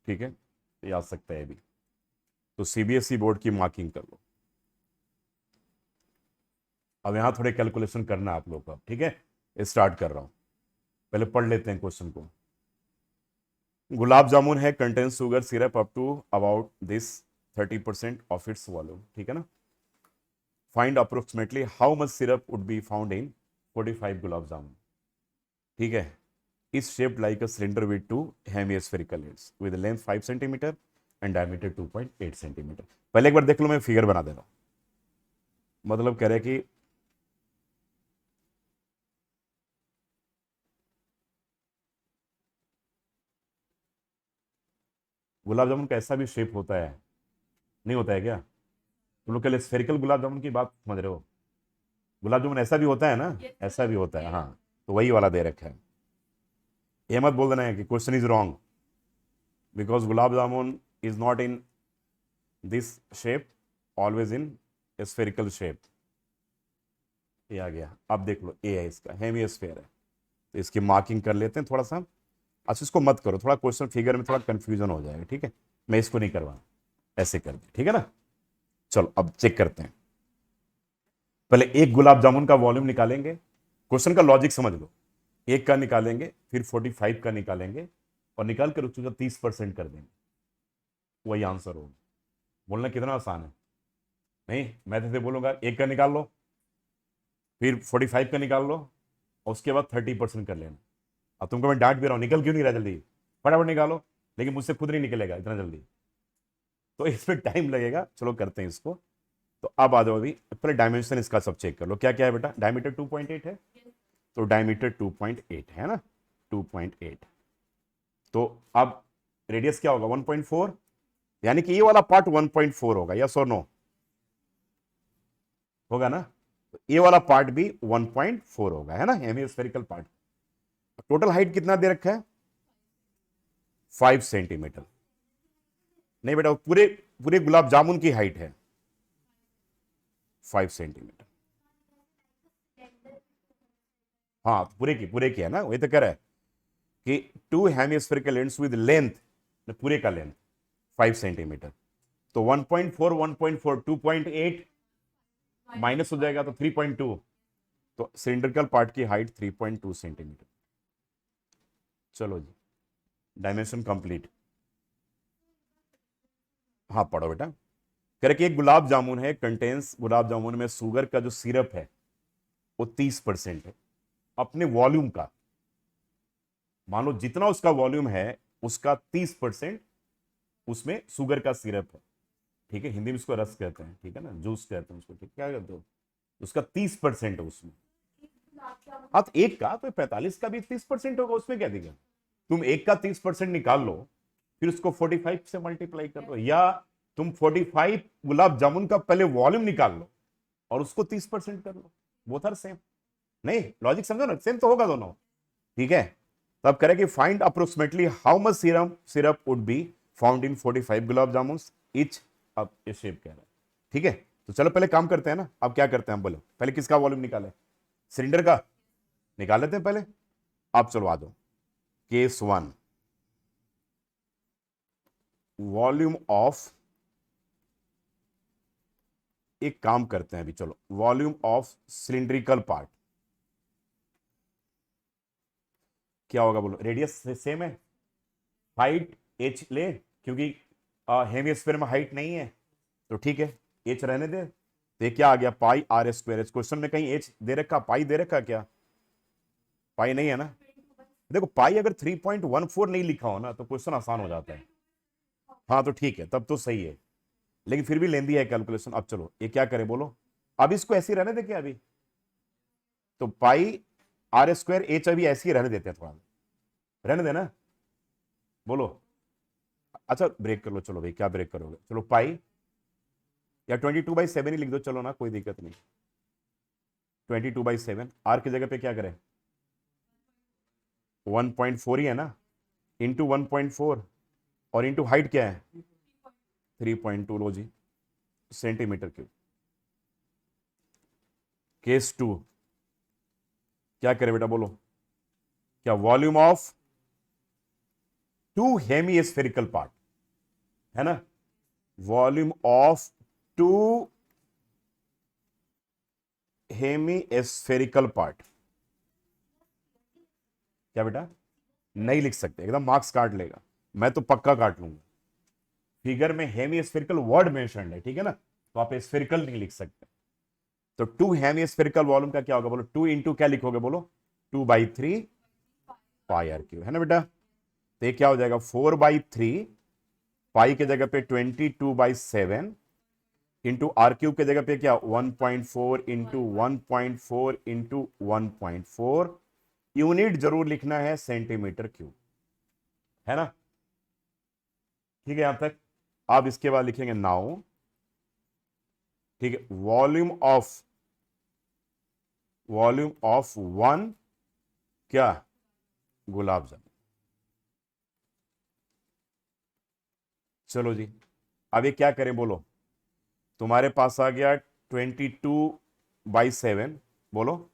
ठीक है, ये आ सकता है भी। तो सीबीएसई बोर्ड की मार्किंग कर लो। अब यहां थोड़े कैलकुलेशन करना है आप लोग को, ठीक है। स्टार्ट कर रहा हूं, पहले पढ़ लेते हैं क्वेश्चन को। गुलाब जामुन है contain sugar syrup up to about this 30% of its volume, ठीक है ना। Find approximately how much syrup would be found in 45 gulab jamun, ठीक है। Is shaped like a cylinder with two hemispherical ends with length 5 centimetre and diameter 2.8 centimetre. पहले एक बार देख लो, मैं फिगर बना दे रहा हूं। मतलब कह रहे हैं कि गुलाब जामुन का ऐसा भी शेप होता है, नहीं होता है क्या? तुम लोग कल स्फेरिकल गुलाब जामुन की बात समझ रहे हो? गुलाब जामुन ऐसा भी होता है ना, ऐसा भी होता है, हाँ। तो वही वाला दे रखा है। ये मत बोल देना है कि question is wrong, because gulab jamun is not in this shape, always in spherical shape. ये आ गया, अब देख लो, ए है इसका, हेमिस्फेयर है। तो इसकी मार्किंग कर लेते हैं थोड़ा सा। अच्छा इसको मत करो, थोड़ा क्वेश्चन फिगर में थोड़ा कंफ्यूजन हो जाएगा, ठीक है। मैं इसको नहीं करवा, ऐसे कर दे, ठीक है ना। चलो अब चेक करते हैं। पहले एक गुलाब जामुन का वॉल्यूम निकालेंगे, क्वेश्चन का लॉजिक समझ लो। एक का निकालेंगे, फिर 45 का निकालेंगे, और निकाल कर उसका 30% कर देंगे, वही आंसर होगा। बोलना कितना आसान है। नहीं, मैं तो बोलूंगा एक का निकाल लो, फिर 45 का निकाल लो, और उसके बाद 30% कर लेना। अब तुमको मैं डांट भी रहा हूं, निकल क्यों नहीं रहा जल्दी, फटाफट निकालो। लेकिन मुझसे खुद नहीं निकलेगा इतना जल्दी, तो इसमें टाइम लगेगा। चलो करते हैं इसको। तो अब आ जाओ, अभी पहले डायमेंशन इसका सब चेक कर लो। क्या क्या है बेटा? डायमीटर 2.8 है, तो डायमीटर 2.8 है ना, 2.8। तो अब रेडियस क्या होगा? 1.4, यानी कि ये वाला पार्ट 1.4 होगा, यस और नो? होगा ना। तो ये वाला पार्ट भी 1.4 होगा, है ना, हेमिस्फेरिकल पार्ट। टोटल हाइट कितना दे रखा है? 5 सेंटीमीटर। नहीं बेटा, पूरे पूरे गुलाब जामुन की हाइट है 5 सेंटीमीटर। हाँ, पूरे की है ना, वही तो कह रहा है कि to hemispherical ends with length, पूरे का लेंथ 5 सेंटीमीटर। तो 1.4 1.4 2.8 माइनस हो जाएगा तो 3.2। तो सिलिंड्रिकल पार्ट की हाइट 3.2 सेंटीमीटर। चलो जी, डायमेंशन कंप्लीट। हाँ पढ़ो बेटा। कह रहे कि एक गुलाब जामुन है कंटेन्स, गुलाब जामुन में शुगर का जो सिरप है वो 30% है अपने वॉल्यूम का। मान लो जितना उसका वॉल्यूम है उसका 30% उसमें शुगर का सिरप है, ठीक है। हिंदी में उसको रस कहते हैं, ठीक है ना, जूस कहते हैं उसको, ठीक, क्या कहते हो? उसका 30% है उसमें। हाँ, तो एक का तो 45 का भी 30% होगा, उसमें क्या दिक्कत? तुम एक का 30% निकाल लो, फिर उसको 45 से मल्टीप्लाई कर लो, या तुम 45 गुलाब जामुन का पहले वॉल्यूम निकाल लो और उसको 30% कर लो, बोथ आर सेम। नहीं, लॉजिक समझो ना, सेम तो होगा दोनों, ठीक है। तब करें कि find approximately how much syrup would be found in 45 gulab jamun etch. अब ये शेप कह रहा है, ठीक है। तो चलो पहले काम करते हैं ना। अब क्या करते हैं हम, बोलो पहले किसका वॉल्यूम निकाले? सिलेंडर का निकाल लेते हैं पहले। अब चलो आ जाओ, केस 1, वॉल्यूम ऑफ, एक काम करते हैं अभी, चलो वॉल्यूम ऑफ सिलिंड्रिकल पार्ट क्या होगा बोलो? रेडियस सेम है, हाइट एच ले, क्योंकि हेमिस्फीयर में हाइट नहीं है, तो ठीक है, एच रहने दे। तो ये क्या आ गया? पाई आर स्क्वायर। क्वेश्चन में कहीं एच दे रखा, पाई दे रखा क्या? पाई नहीं है ना। देखो पाई अगर 3.14 नहीं लिखा हो ना तो क्वेश्चन आसान हो जाता है। हाँ तो ठीक है, तब तो सही है, लेकिन फिर भी लेंदी है कैलकुलेशन। अब चलो ये क्या करें बोलो? अब इसको ऐसे ही रहने दे क्या अभी? तो पाई आर स्क्वायर एच अभी ऐसे ही रहने देते हैं, थोड़ा रहने देना, बोलो। अच्छा ब्रेक कर लो, चलो भाई क्या ब्रेक करोगे? चलो पाई या 22/7 ही लिख दो, चलो ना, कोई दिक्कत नहीं। 22/7, आर की जगह पे क्या करें? 1.4 ही है ना, इंटू 1.4, और इंटू हाइट क्या है? 3.2 लो जी, सेंटीमीटर क्यूब। केस 2 क्या करें बेटा बोलो? क्या volume of two hemispherical part, है ना, volume of two hemispherical part. क्या बेटा, नहीं लिख सकते, एकदम मार्क्स काट लेगा, मैं तो पक्का काट लूंगा। फिगर में हेमीस्फेरिकल वर्ड मेंशन्ड है, ठीक है ना, तो आप स्फेरिकल नहीं लिख सकते। तो टू हेमीस्फेरिकल वॉल्यूम का क्या होगा बोलो, 2 इंटू क्या लिखोगे बोलो, 2/3 पाई आर क्यूब, है ना बेटा। तो ये क्या हो जाएगा, 4/3 पाई के जगह पे 22/7 इंटू आर क्यूब के जगह पे क्या 1.4 इंटू 1.4 इंटू 1.4, यूनिट जरूर लिखना है सेंटीमीटर क्यूब, है ना, ठीक है यहां तक। अब इसके बाद लिखेंगे नाउ, ठीक है, वॉल्यूम ऑफ वन क्या, गुलाब जामुन। चलो जी, अब ये क्या करें बोलो, तुम्हारे पास आ गया 22/7, बोलो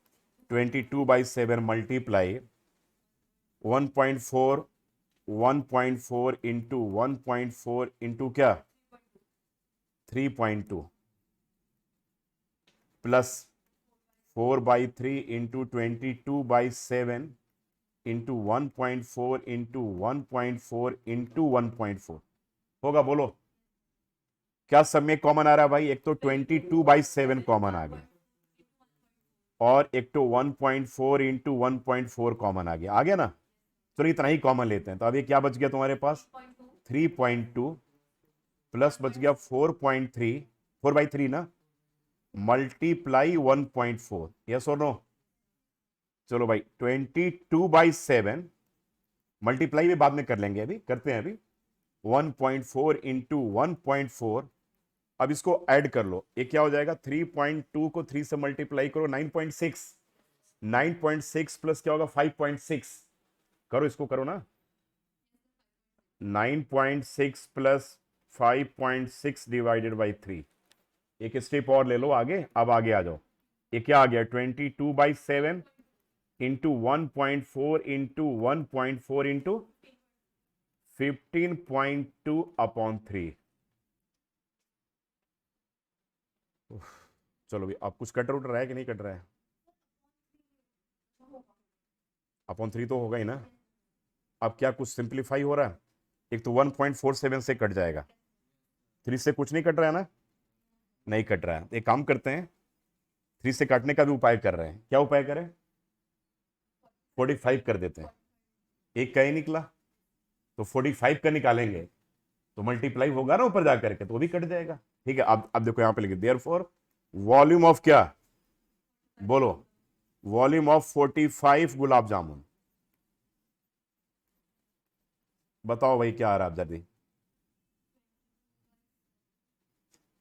22/7 मल्टीप्लाई 1.4, 1.4 इंटू 1.4 इंटू क्या 3.2 plus 4/3 into 22/7 into 1.4 into 1.4 into 1.4 होगा, बोलो क्या सब में कॉमन आ रहा है भाई, एक तो 22/7 कॉमन आ गया और एक तो 1.4 इंटू 1.4 कॉमन आ गया ना, चलो इतना ही कॉमन लेते हैं। तो अब ये क्या बच गया तुम्हारे पास 3.2 प्लस बच गया 4.3, 4/3 ना, मल्टीप्लाई 1.4, यस और नो। चलो भाई 22/7 मल्टीप्लाई भी बाद में कर लेंगे, अभी करते हैं अभी 1.4 इंटू 1.4। अब इसको ऐड कर लो, ये क्या हो जाएगा 3.2 को 3 से मल्टीप्लाई करो 9.6, 9.6 प्लस क्या होगा 5.6, करो इसको करो ना, 9.6 प्लस 5.6 डिवाइडेड बाई 3। एक स्टेप और ले लो आगे, अब आगे आ जाओ, ये क्या आ गया 22/7 इंटू 1.4 इंटू 1.4 इंटू 15.2/3। चलो भाई, अब कुछ कट उठ रहा है कि नहीं कट रहा है, अपॉन 3 तो होगा ही ना। अब क्या कुछ सिंप्लीफाई हो रहा है, एक तो 1.47 से कट जाएगा, 3 से कुछ नहीं कट रहा है ना, नहीं कट रहा है। एक काम करते हैं, 3 से काटने का भी उपाय कर रहे हैं, क्या उपाय करें 45 कर देते हैं, एक का ही निकला तो 45 का निकालेंगे तो मल्टीप्लाई होगा ना ऊपर जाकर के, तो वो भी कट जाएगा, ठीक है। अब देखो यहां पे लिखे देयरफॉर वॉल्यूम ऑफ क्या, बोलो वॉल्यूम ऑफ 45 गुलाब जामुन। बताओ भाई क्या आ रहा है, आप जल्दी,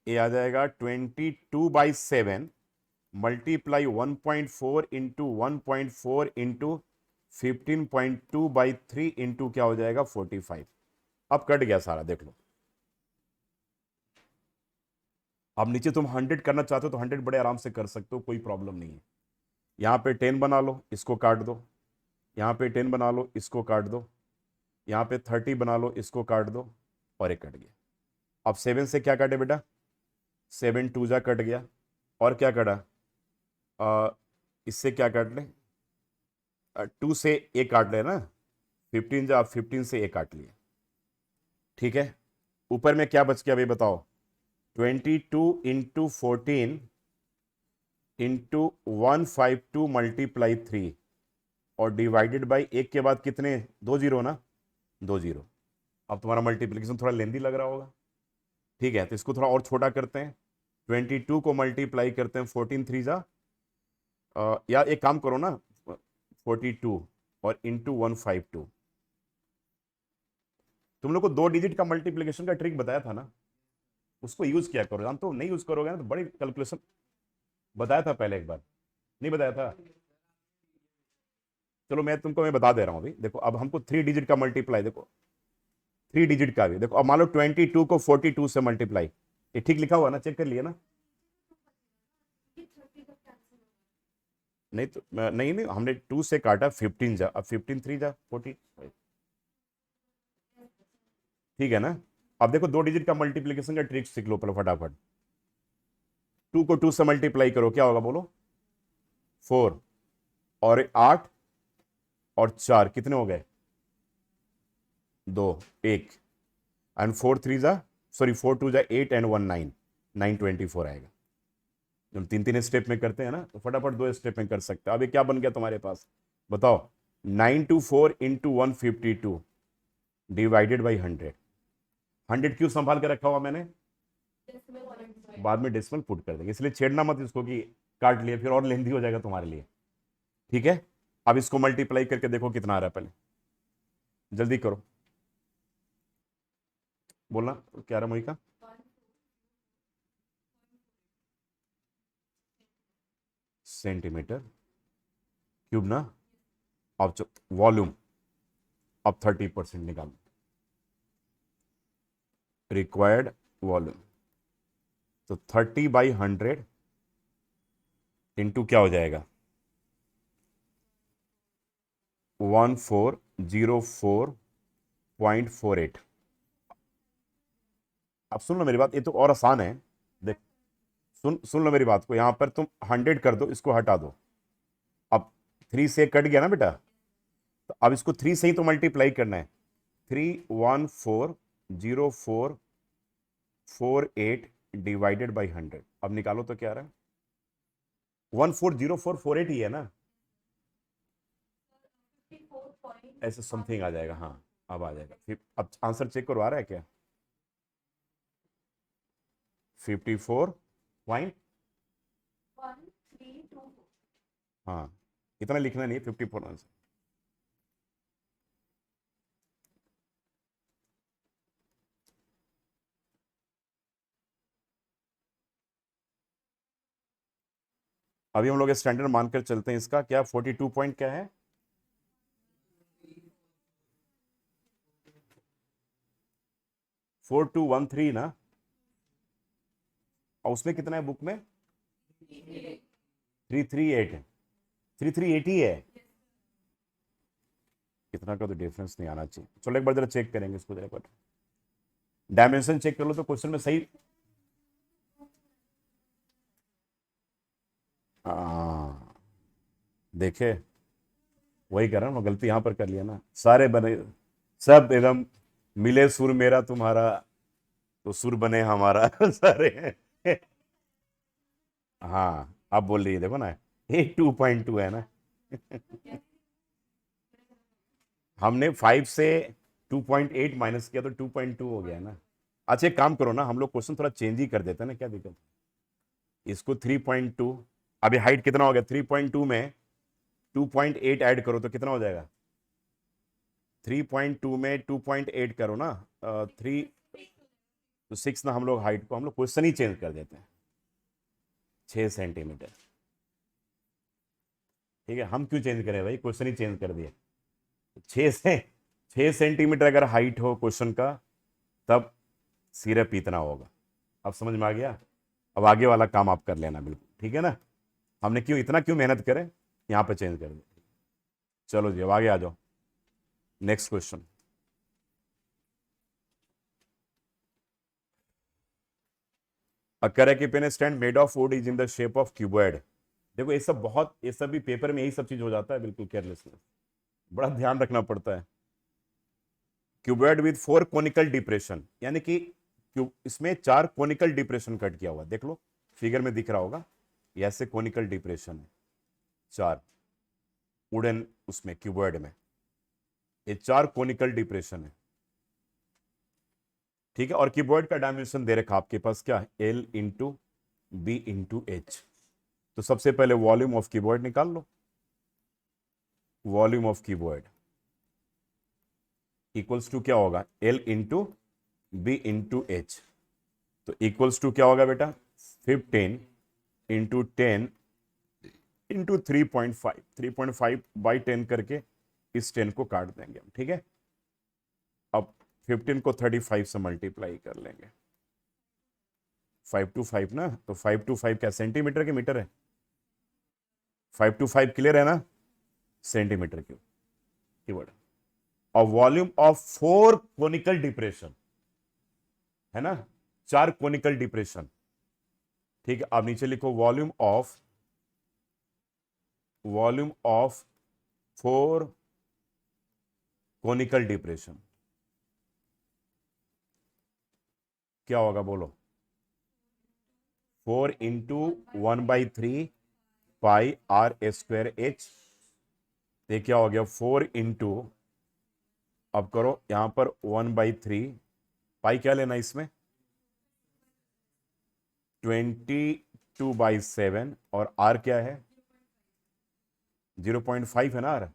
ये आ जाएगा 22/7 मल्टीप्लाई 1.4 इंटू 1.4 इंटू 15.2/3 इंटू क्या हो जाएगा 45। अब कट गया सारा, देख लो। अब नीचे तुम 100 करना चाहते हो तो 100 बड़े आराम से कर सकते हो, कोई प्रॉब्लम नहीं है। यहाँ पे 10 बना लो, इसको काट दो, यहाँ पे 10 बना लो, इसको काट दो, यहाँ पे 30 बना लो, इसको काट दो, और एक कट गया। अब 7 से क्या काटे बेटा, 7 2 जा कट गया, और क्या कटा इससे क्या काट ले 2 से एक काट ले ना, 15 जा 15 से एक काट लिया, ठीक है। ऊपर में क्या बच गया भाई बताओ, 22 इंटू 14 इंटू 152 मल्टीप्लाई 3 और डिवाइडेड बाई एक के बाद कितने 2 जीरो ना, 2 जीरो। अब तुम्हारा मल्टीप्लिकेशन थोड़ा लेंदी लग रहा होगा, ठीक है, तो इसको थोड़ा और छोटा करते हैं, 22 को मल्टीप्लाई करते हैं 14 3 जा, या एक काम करो ना 42 और इंटू 152। तुम लोग को 2 डिजिट का मल्टीप्लिकेशन का ट्रिक बताया था ना, उसको यूज किया करो, जान तो नहीं यूज करोगे ना तो बड़ी कैलकुलेशन, बताया था पहले एक बार, नहीं बताया था। चलो मैं बता दे रहा हूं अभी, देखो अब हमको 3 डिजिट का मल्टीप्लाई, देखो 3 डिजिट का भी देखो, अब मान लो 22 को 42 से मल्टीप्लाई, ये ठीक लिखा हुआ ना, चेक कर लिया ना, नहीं तो नहीं नहीं हमने 2 से काटा 15 जा, अब 15 3 जा 40, ठीक है ना। अब देखो 2 डिजिट का मल्टीप्लीकेशन का ट्रिक सीख लो पहले फटाफट। 2 को 2 से मल्टीप्लाई करो, क्या होगा बोलो? 4 और 8 और 4 कितने हो गए? 2, 1 एंड 4 3 जा, सॉरी 4 2 जा 8 एंड 1 9, 924 आएगा। जब 3 स्टेप में करते हैं ना तो फटाफट 2 स्टेप में कर सकते हैं। अभी क्या बन गया तुम्हारे पास बताओ? 924 इंटू 152 डिवाइडेड बाई 100। 100 क्यों संभाल के रखा हुआ मैंने? बाद में डेसिमल पुट कर देंगे, इसलिए छेड़ना मत इसको कि काट लिए फिर और लेंदी हो जाएगा तुम्हारे लिए। ठीक है, अब इसको मल्टीप्लाई करके देखो कितना आ रहा है, पहले जल्दी करो, बोलना क्या रहा मोहिका? सेंटीमीटर क्यूब ना। अब वॉल्यूम, अब 30% निकालो, रिक्वायर्ड वॉल्यूम। तो 30/100 इंटू क्या हो जाएगा? 1404.48। अब सुन लो मेरी बात, ये तो और आसान है। देख, सुन लो मेरी बात को, यहां पर तुम 100 कर दो, इसको हटा दो। अब 3 से कट गया ना बेटा, तो अब इसको 3 से ही तो मल्टीप्लाई करना है। 3140448 डिवाइडेड बाई 100। अब निकालो तो क्या आ रहा है? 140448 ही है ना, ऐसे समथिंग आ जाएगा। हाँ अब आ जाएगा। फिर अब आंसर चेक करो, आ रहा है क्या? 54 हाँ, इतना लिखना नहीं, 54 आंसर। अभी हम लोग स्टैंडर्ड मानकर चलते हैं इसका। क्या 42 पॉइंट क्या है? 4213 ना। और उसमें कितना है बुक में? 338 है। 3380 है। इतना का तो डिफरेंस नहीं आना चाहिए। चलो एक बार जरा चेक करेंगे इसको, जरा पर डायमेंशन चेक कर लो तो क्वेश्चन में सही। देखे, वही कर रहा हूँ, गलती यहां पर कर लिया ना। सारे बने सब एकदम मिले सुर मेरा तुम्हारा तो सुर बने हमारा सारे। हाँ आप बोल रही है, देखो ना, ये 2.2 है ना। हमने 5 से 2.8 माइनस किया तो 2.2 हो गया ना। अच्छा एक काम करो ना, हम लोग क्वेश्चन थोड़ा चेंज ही कर देते हैं ना, क्या दिक्कत? इसको 3.2, अभी हाइट कितना हो गया? 3.2 में 2.8 ऐड करो तो कितना हो जाएगा? 3.2 में 2.8 करो ना, 3 तो 6 ना। हम लोग हाइट को हम लोग क्वेश्चन ही चेंज कर देते हैं, 6 सेंटीमीटर। ठीक है, हम क्यों चेंज करें भाई, क्वेश्चन ही चेंज कर दिए। 6 सेंटीमीटर अगर हाइट हो क्वेश्चन का, तब सिर्फ इतना होगा। अब समझ में आ गया? अब आगे वाला काम आप कर लेना बिल्कुल, ठीक है ना। हमने क्यों मेहनत करें, यहाँ पे चेंज कर दे। चलो जी अब आगे आ जाओ, next question. A karaoke pen stand made of wood is in the shape of cuboid। देखो ये सब बहुत, ये सब भी पेपर में यही सब चीज हो जाता है, बिल्कुल केयरलेसनेस, बड़ा ध्यान रखना पड़ता है। क्यूबॉइड विद 4 कोनिकल डिप्रेशन, यानी कि इसमें 4 कोनिकल डिप्रेशन कट किया हुआ, देख लो फिगर में दिख रहा होगा, ये ऐसे कोनिकल डिप्रेशन है 4 वुडन उसमें क्यूबॉइड में, ये 4 कोनिकल डिप्रेशन है। ठीक है, और क्यूबॉइड का डायमेंशन दे रखा आपके पास क्या? L into B into H. तो सबसे पहले वॉल्यूम ऑफ क्यूबॉइड निकाल लो। Volume of cuboid equals to क्या होगा? L into B into H. तो इक्वल्स टू क्या होगा बेटा? 15 इंटू 10 इंटू 3.5, 3.5/10 करके इस 10 को काट देंगे हम। ठीक है, अब 15 को 35 से मल्टीप्लाई कर लेंगे। 5 to 5 ना, तो 5 to 5 क्या सेंटीमीटर के मीटर है? 5 to 5 क्लियर है ना, सेंटीमीटर कीवर्ड। और वॉल्यूम ऑफ 4 कोनिकल डिप्रेशन, है ना, 4 कोनिकल डिप्रेशन। ठीक है, आप नीचे लिखो वॉल्यूम ऑफ 4 कोनिकल डिप्रेशन। क्या होगा बोलो? 4 into 1/3 pi are square h. ये क्या हो गया? 4 इंटू, अब करो यहां पर 1/3 पाई, क्या लेना इसमें? 22/7, और आर क्या है? 0.5 है ना आर,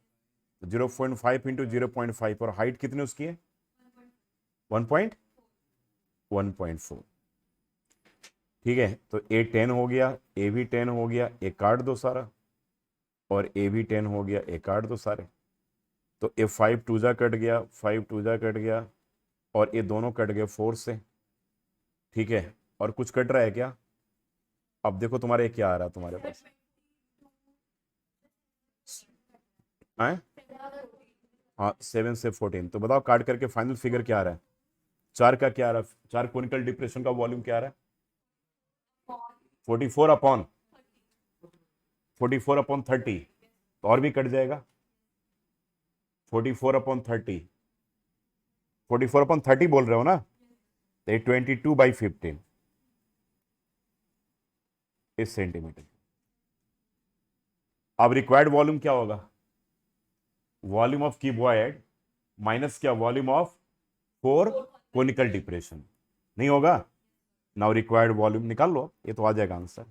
0.5 इंटू 0.5, और हाइट कितनी उसकी है? 1.4। ठीक है, तो ए 10 हो गया, ए भी 10 हो गया, ए काट दो सारा, और ए भी 10 हो गया, ए काट दो सारे। तो ए 5 टू जा कट गया, 5 टू जा कट गया, और ये दोनों कट गए 4 से। ठीक है, और कुछ कट रहा है क्या? अब देखो तुम्हारे ये क्या आ रहा है तुम्हारे पास, हैं? हाँ, 7 से 14। तो बताओ काट करके फाइनल फिगर क्या आ रहा है? 4 का क्या आ रहा है? 4 कोनिकल डिप्रेशन का वॉल्यूम क्या आ रहा है? 44/30। तो और भी कट जाएगा, 44/30। 44/30 बोल रहे हो ना? तो ये 22/15 इस सेंटीमीटर। अब रिक्वायर्ड वॉल्यूम क्या होगा? वॉल्यूम ऑफ क्यूबॉइड माइनस क्या? Volume of 4 conical depression. नहीं होगा? नाउ रिक्वायर्ड वॉल्यूम निकाल लो, ये तो आ जाएगा answer.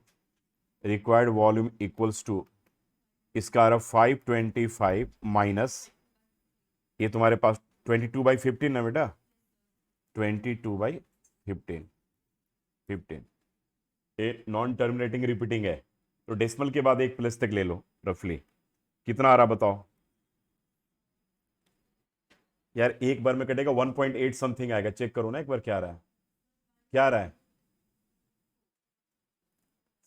Required volume equals to, इसका आ रहा 525 माइनस, ये तुम्हारे पास 22/15 ना बेटा, 22/15। 15 ये नॉन टर्मिनेटिंग रिपीटिंग है, तो डेसिमल के बाद 1 प्लस तक ले लो। रफली कितना आ रहा बताओ यार? एक बार में कटेगा 1.8 समथिंग आएगा, चेक करो ना एक बार क्या आ रहा है। क्या आ रहा है?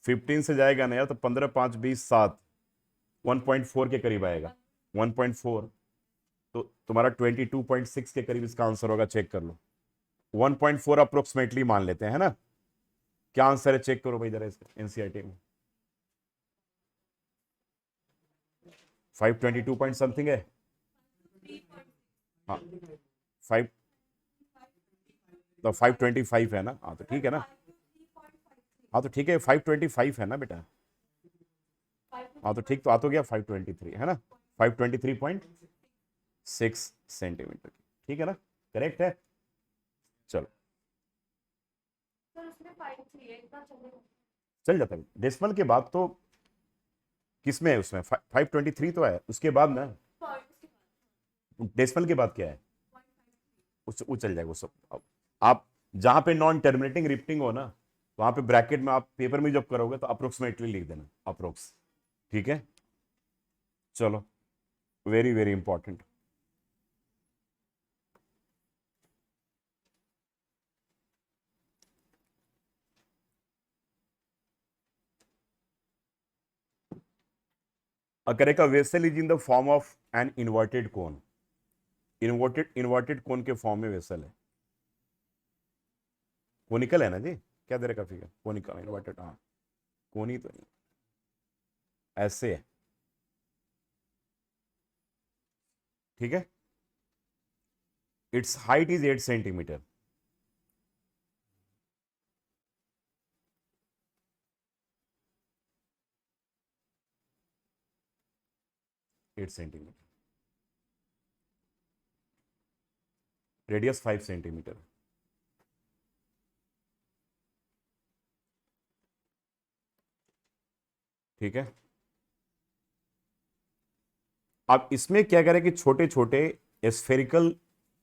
15 से जाएगा ना यार, तो 15 5 20 7, 1.4 के करीब आएगा। 1.4, तो तुम्हारा 22.6 के करीब इसका आंसर होगा, चेक कर लो। 1.4 अप्रोक्सीमेटली मान लेते हैं, है ना? क्या आंसर है चेक करो भाई जरा इसका एनसीईआरटी में। 522 पॉइंट समथिंग है। हाँ, 5, तो 525 है ना? हाँ तो ठीक है ना, हाँ तो ठीक है, 525 है ना बेटा? हाँ तो ठीक, तो आ तो गया 523, है ना? 523.6 सेंटीमीटर। ठीक है ना? करेक्ट है। चलो, चल जाता है। डेसिमल के बाद तो किस में है? उसमें 523 तो है, उसके बाद ना डेसिमल के बाद क्या है? वो चल जाएगा वो सब। अब आप जहां पे नॉन टर्मिनेटिंग रिपीटिंग हो ना, वहां पे ब्रैकेट में आप पेपर में जब करोगे तो अप्रोक्सीमेटली लिख देना, अप्रोक्स। ठीक है, चलो, very very important. A correct vessel is in the form of an inverted cone. Inverted कोन के फॉर्म में वेसल है। कोनिकल है ना जी? क्या दे रखा फिगर? कोनिकल, इन्वर्टेड, हाँ। कोनी तो नहीं, ऐसे है। ठीक है, its height is 8 centimetre. Eight centimetre, radius 5 centimetre. ठीक है, अब इसमें क्या करें कि छोटे छोटे स्फेरिकल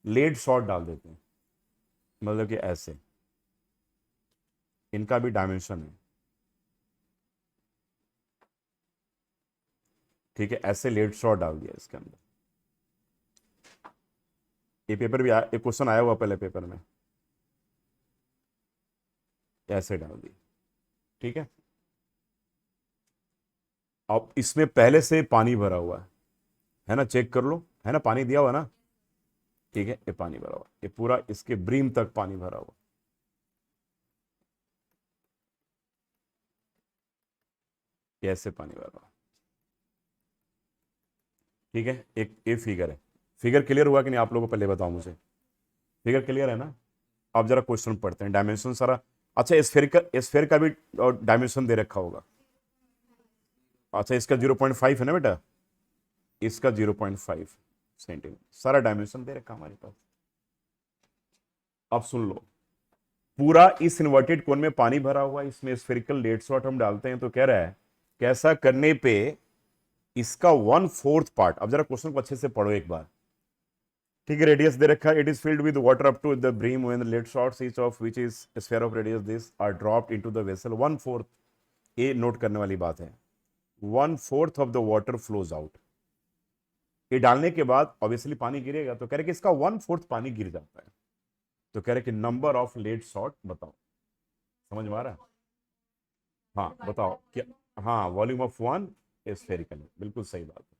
लेड शॉट डाल देते हैं, मतलब कि ऐसे, इनका भी डायमेंशन है। ठीक है, ऐसे लेड शॉट डाल दिया इसके अंदर। ये पेपर भी एक क्वेश्चन आया हुआ पहले पेपर में, ऐसे डाल दी। ठीक है, अब इसमें पहले से पानी भरा हुआ है ना? चेक कर लो, है ना? पानी दिया हुआ ना? ठीक है, ये पानी भरा हुआ, ये पूरा इसके ब्रीम तक पानी भरा हुआ। ये ऐसे पानी भर रहा है, ठीक है। एक ये फिगर है, फिगर क्लियर हुआ कि नहीं आप लोगों को, पहले बताओ मुझे, फिगर क्लियर है ना? अब जरा क्वेश्चन पढ़ते हैं, डायमेंशन सारा। अच्छा, स्फेयर का भी डायमेंशन दे रखा होगा। अच्छा, इसका 0.5 है ना बेटा, इसका 0.5 सेंटीमीटर, सारा डायमेंशन दे रखा हमारे पास। अब सुन लो, पूरा इस इन्वर्टेड कोन में पानी भरा हुआ है, इसमें स्फेरिकल लेड शॉट हम डालते हैं, तो कह रहा है कैसा करने पे इसका 1/4 पार्ट। अब जरा क्वेश्चन को अच्छे से पढ़ो एक बार, ठीक है। रेडियस दे रखा है, it is filled with water up to the brim when the lead shots each of which is sphere of radius this are dropped into the vessel 1/4। ये नोट करने वाली बात है, 1/4 of the water flows out. ये डालने के बाद ऑब्वियसली पानी गिरेगा, तो कह रहे कि इसका 1/4 पानी गिर जाता है। तो कह रहे कि नंबर ऑफ लेड शॉट बताओ, समझ में आ रहा है? हाँ बताओ क्या? हाँ, वॉल्यूम ऑफ वन स्फेरिकल, बिल्कुल सही बात है।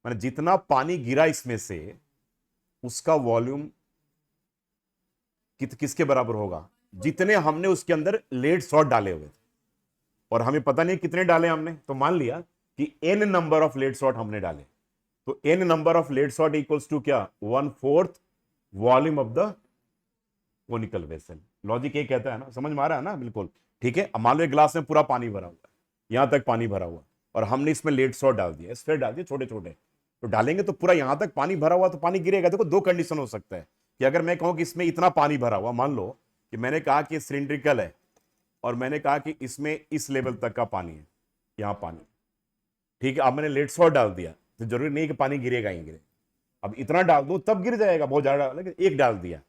मैंने जितना पानी गिरा इसमें से, उसका वॉल्यूम किसके बराबर होगा? जितने हमने उसके अंदर लेड शॉट डाले हुए थे, और हमें पता नहीं कितने डाले हमने, तो मान लिया कि n number of lead shot हमने डाले, तो n number of lead shot equals to क्या? 1/4 volume of the conical vessel. Logic ये कहता है ना, समझ में आ रहा है ना? बिल्कुल ठीक है। अब मान लो एक ग्लास में पूरा पानी भरा हुआ है, यहां तक पानी भरा हुआ, और हमने इसमें लेड शॉट डाल दिया, स्फीयर डाल दिए छोटे छोटे, तो डालेंगे तो पूरा यहां तक पानी भरा हुआ, तो पानी गिरेगा। देखो, दो कंडीशन हो सकता है कि अगर मैं कहूं कि इसमें इतना पानी भरा हुआ, मान लो कि मैंने कहा कि सिलिंड्रिकल है, और मैंने कहा कि इसमें इस लेवल तक का पानी है, यहां पानी, ठीक है। अब मैंने लेड शॉट डाल दिया, तो जरूरी नहीं कि पानी गिरेगा ही गिरे। अब इतना डाल दूं तब गिर जाएगा, बहुत ज्यादा, लेकिन एक डाल दिया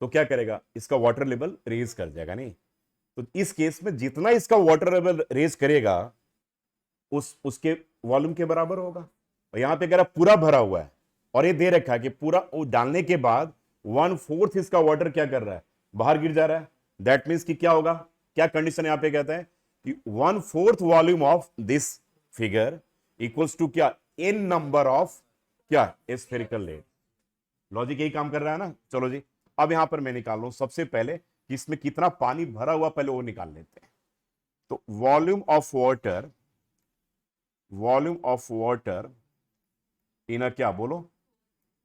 तो क्या करेगा? इसका वाटर लेवल रेज कर जाएगा, नहीं? तो इस केस में जितना इसका वाटर लेवल रेज करेगा, उसके वॉल्यूम के बराबर होगा। और यहां पे कह रहा पूरा भरा हुआ है, और ये दे रखा है कि पूरा डालने के बाद 1/4 इसका वाटर क्या कर रहा है? बाहर गिर जा रहा है। दैट मीन्स कि क्या होगा? क्या कंडीशन यहां पे कहता है कि 1/4 volume of this figure equals to क्या? n नंबर ऑफ क्या? Spherical lead. लॉजिक यही काम कर रहा है ना? चलो जी, अब यहां पर मैं निकाल लूं सबसे पहले कि इसमें कितना पानी भरा हुआ, पहले वो निकाल लेते हैं। तो वॉल्यूम ऑफ वाटर इन अ क्या बोलो?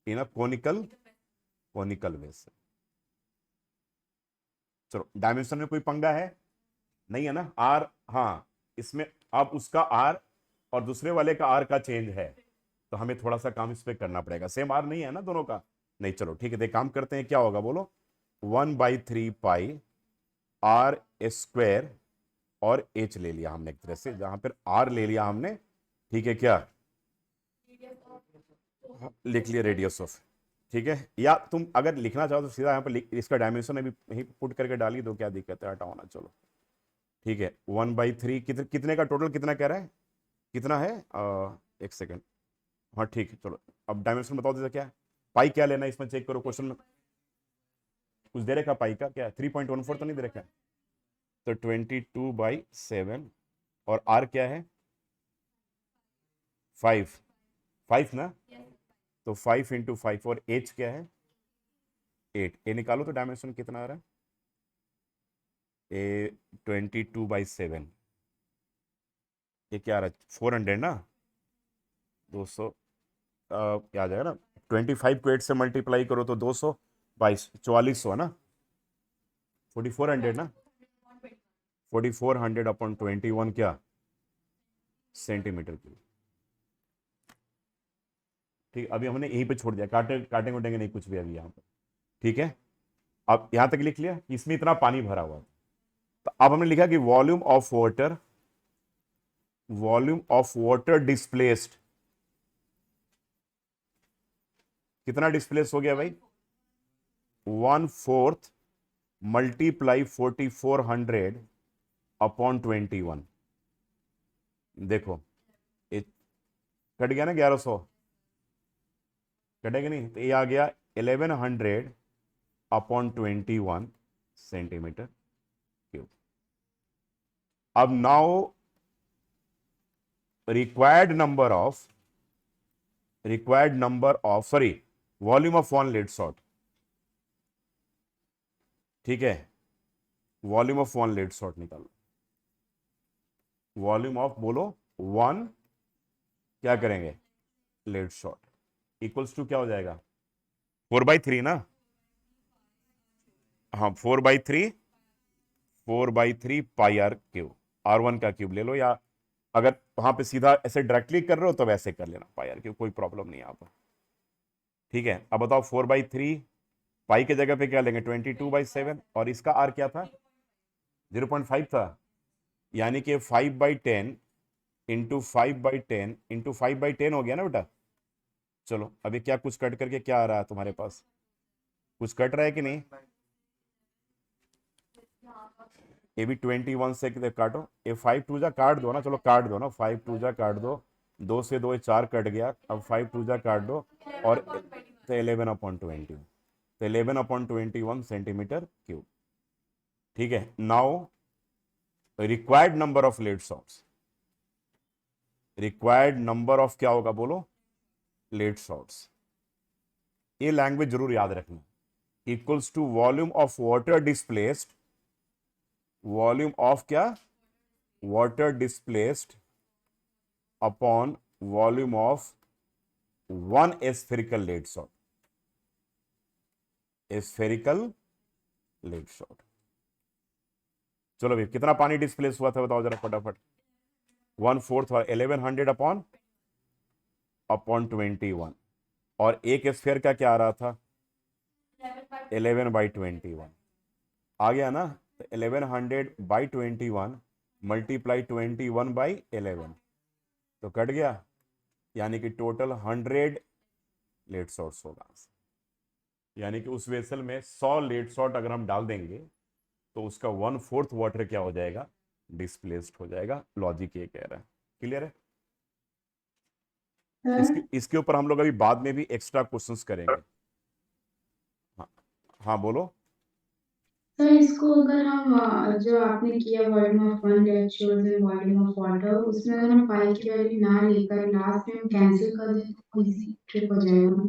इन अ कोनिकल वेसल। चलो, डायमेंशन में कोई पंगा है नहीं है ना? आर, हाँ, इसमें अब उसका आर और दूसरे वाले का आर का चेंज है, तो हमें थोड़ा सा काम इस पे करना पड़ेगा। सेम आर नहीं है ना दोनों का? नहीं, चलो ठीक है, तो काम करते हैं। क्या होगा बोलो? 1/3 पाई आर स्क्वायर, और एच ले लिया हमने एक तरह से, जहां पर आर ले लिया हमने, ठीक है क्या? लिख लिया रेडियस ऑफ, ठीक है। या तुम अगर लिखना चाहो तो सीधा यहाँ पर इसका डायमेंशन अभी यहीं पुट करके डाली दो, क्या दिक्कत है? हटाओ ना, चलो ठीक है। 1/3 कितने का टोटल कितना कह रहा है? कितना है? एक सेकेंड, हाँ ठीक है, चलो अब डायमेंशन बताओ दीजिए क्या है? पाई क्या लेना है इसमें, चेक करो क्वेश्चन में कुछ दे रखा पाई का, क्या है? 3.14 तो नहीं दे रखा है? तो 22/7, और आर क्या है? 5 ना? तो 5 × 5, और एच क्या है? 8। ए निकालो तो डायमेंशन कितना आ रहा है? ए 22/7, ये क्या आ रहा है? 400 ना? 200, क्या आ जाएगा ना? 25 को 8 से मल्टीप्लाई करो तो 222, 4400 है ना? 4400 ना? 4400 अपॉन 21 क्या? Centimetre cube. ठीक, अभी हमने यहीं पे छोड़ दिया, काटेंगे नहीं कुछ भी अभी यहाँ पर, ठीक है। अब यहां तक लिख लिया कि इसमें इतना पानी भरा हुआ, तो अब हमने लिखा कि वॉल्यूम ऑफ वाटर डिस्प्लेस्ड, कितना डिस्प्लेस हो गया भाई? 1/4 मल्टीप्लाई 4400 अपॉन 21। देखो, ये कट गया ना, 1100 कटेगा नहीं, तो ये आ गया 1100 अपॉन 21 सेंटीमीटर क्यूब। अब now required number of sorry, volume of one lead shot, ठीक है। Volume of one lead shot निकालो, वॉल्यूम ऑफ बोलो 1 क्या करेंगे, लेड शॉट, इक्वल्स टू क्या हो जाएगा, 4/3 ना, हाँ 4/3 पाई आर क्यूब, R1 का क्यूब ले लो, या अगर वहां पे सीधा ऐसे डायरेक्टली कर रहे हो तो वैसे कर लेना पाई आर क्यूब, कोई प्रॉब्लम नहीं है यहाँ पर। ठीक है, अब बताओ 4/3 पाई के जगह पे क्या लेंगे, 22/7, और इसका आर क्या था, 0.5 था, यानी कि 5/10 इंटू 5/10 इंटू 5/10 हो गया ना बेटा। चलो अभी क्या कुछ कट करके क्या आ रहा है तुम्हारे पास, कुछ कट रहा है कि नहीं, ये भी 21 से काटो, ये 5 2 काट दो ना, चलो काट दो ना, 5 2 काट दो, 2 से 2 4 कट गया, अब 5 2 काट दो, और तो 11/20, तो 11/21 सेंटीमीटर क्यूब। ठीक है, now required number of lead shots, required number of क्या होगा बोलो, लेड शॉट्स, ये लैंग्वेज जरूर याद रखना, equals to volume of water displaced, volume of क्या, water displaced upon volume of 1 spherical lead shot, spherical lead shot। चलो भाई कितना पानी डिस्प्लेस हुआ था बताओ जरा फटाफट, 1/4 और 1100 अपॉन 21, और एक स्फीयर का क्या आ रहा था, 11/21 आ गया ना, तो 1100/21 मल्टीप्लाई 21/11, तो कट गया, यानी कि टोटल 100 लेड शॉट्स होगा, यानी कि उस वेसल में 100 लेड शॉट अगर हम डाल देंगे तो उसका 1/4 वाटर क्या हो जाएगा, डिस्प्लेस्ड हो जाएगा, लॉजिक ये कह रहा है, क्लियर है। इसके ऊपर हम लोग अभी बाद में भी एक्स्ट्रा क्वेश्चंस करेंगे। हाँ हाँ बोलो। सर इसको अगर हम जो आपने किया volume of one ratios and volume of water, उसमें अगर हम पाई की वैल्यू ना लेकर लास्ट में हम कैंसिल कर दें तो इजी ट्रिक हो जाएगा।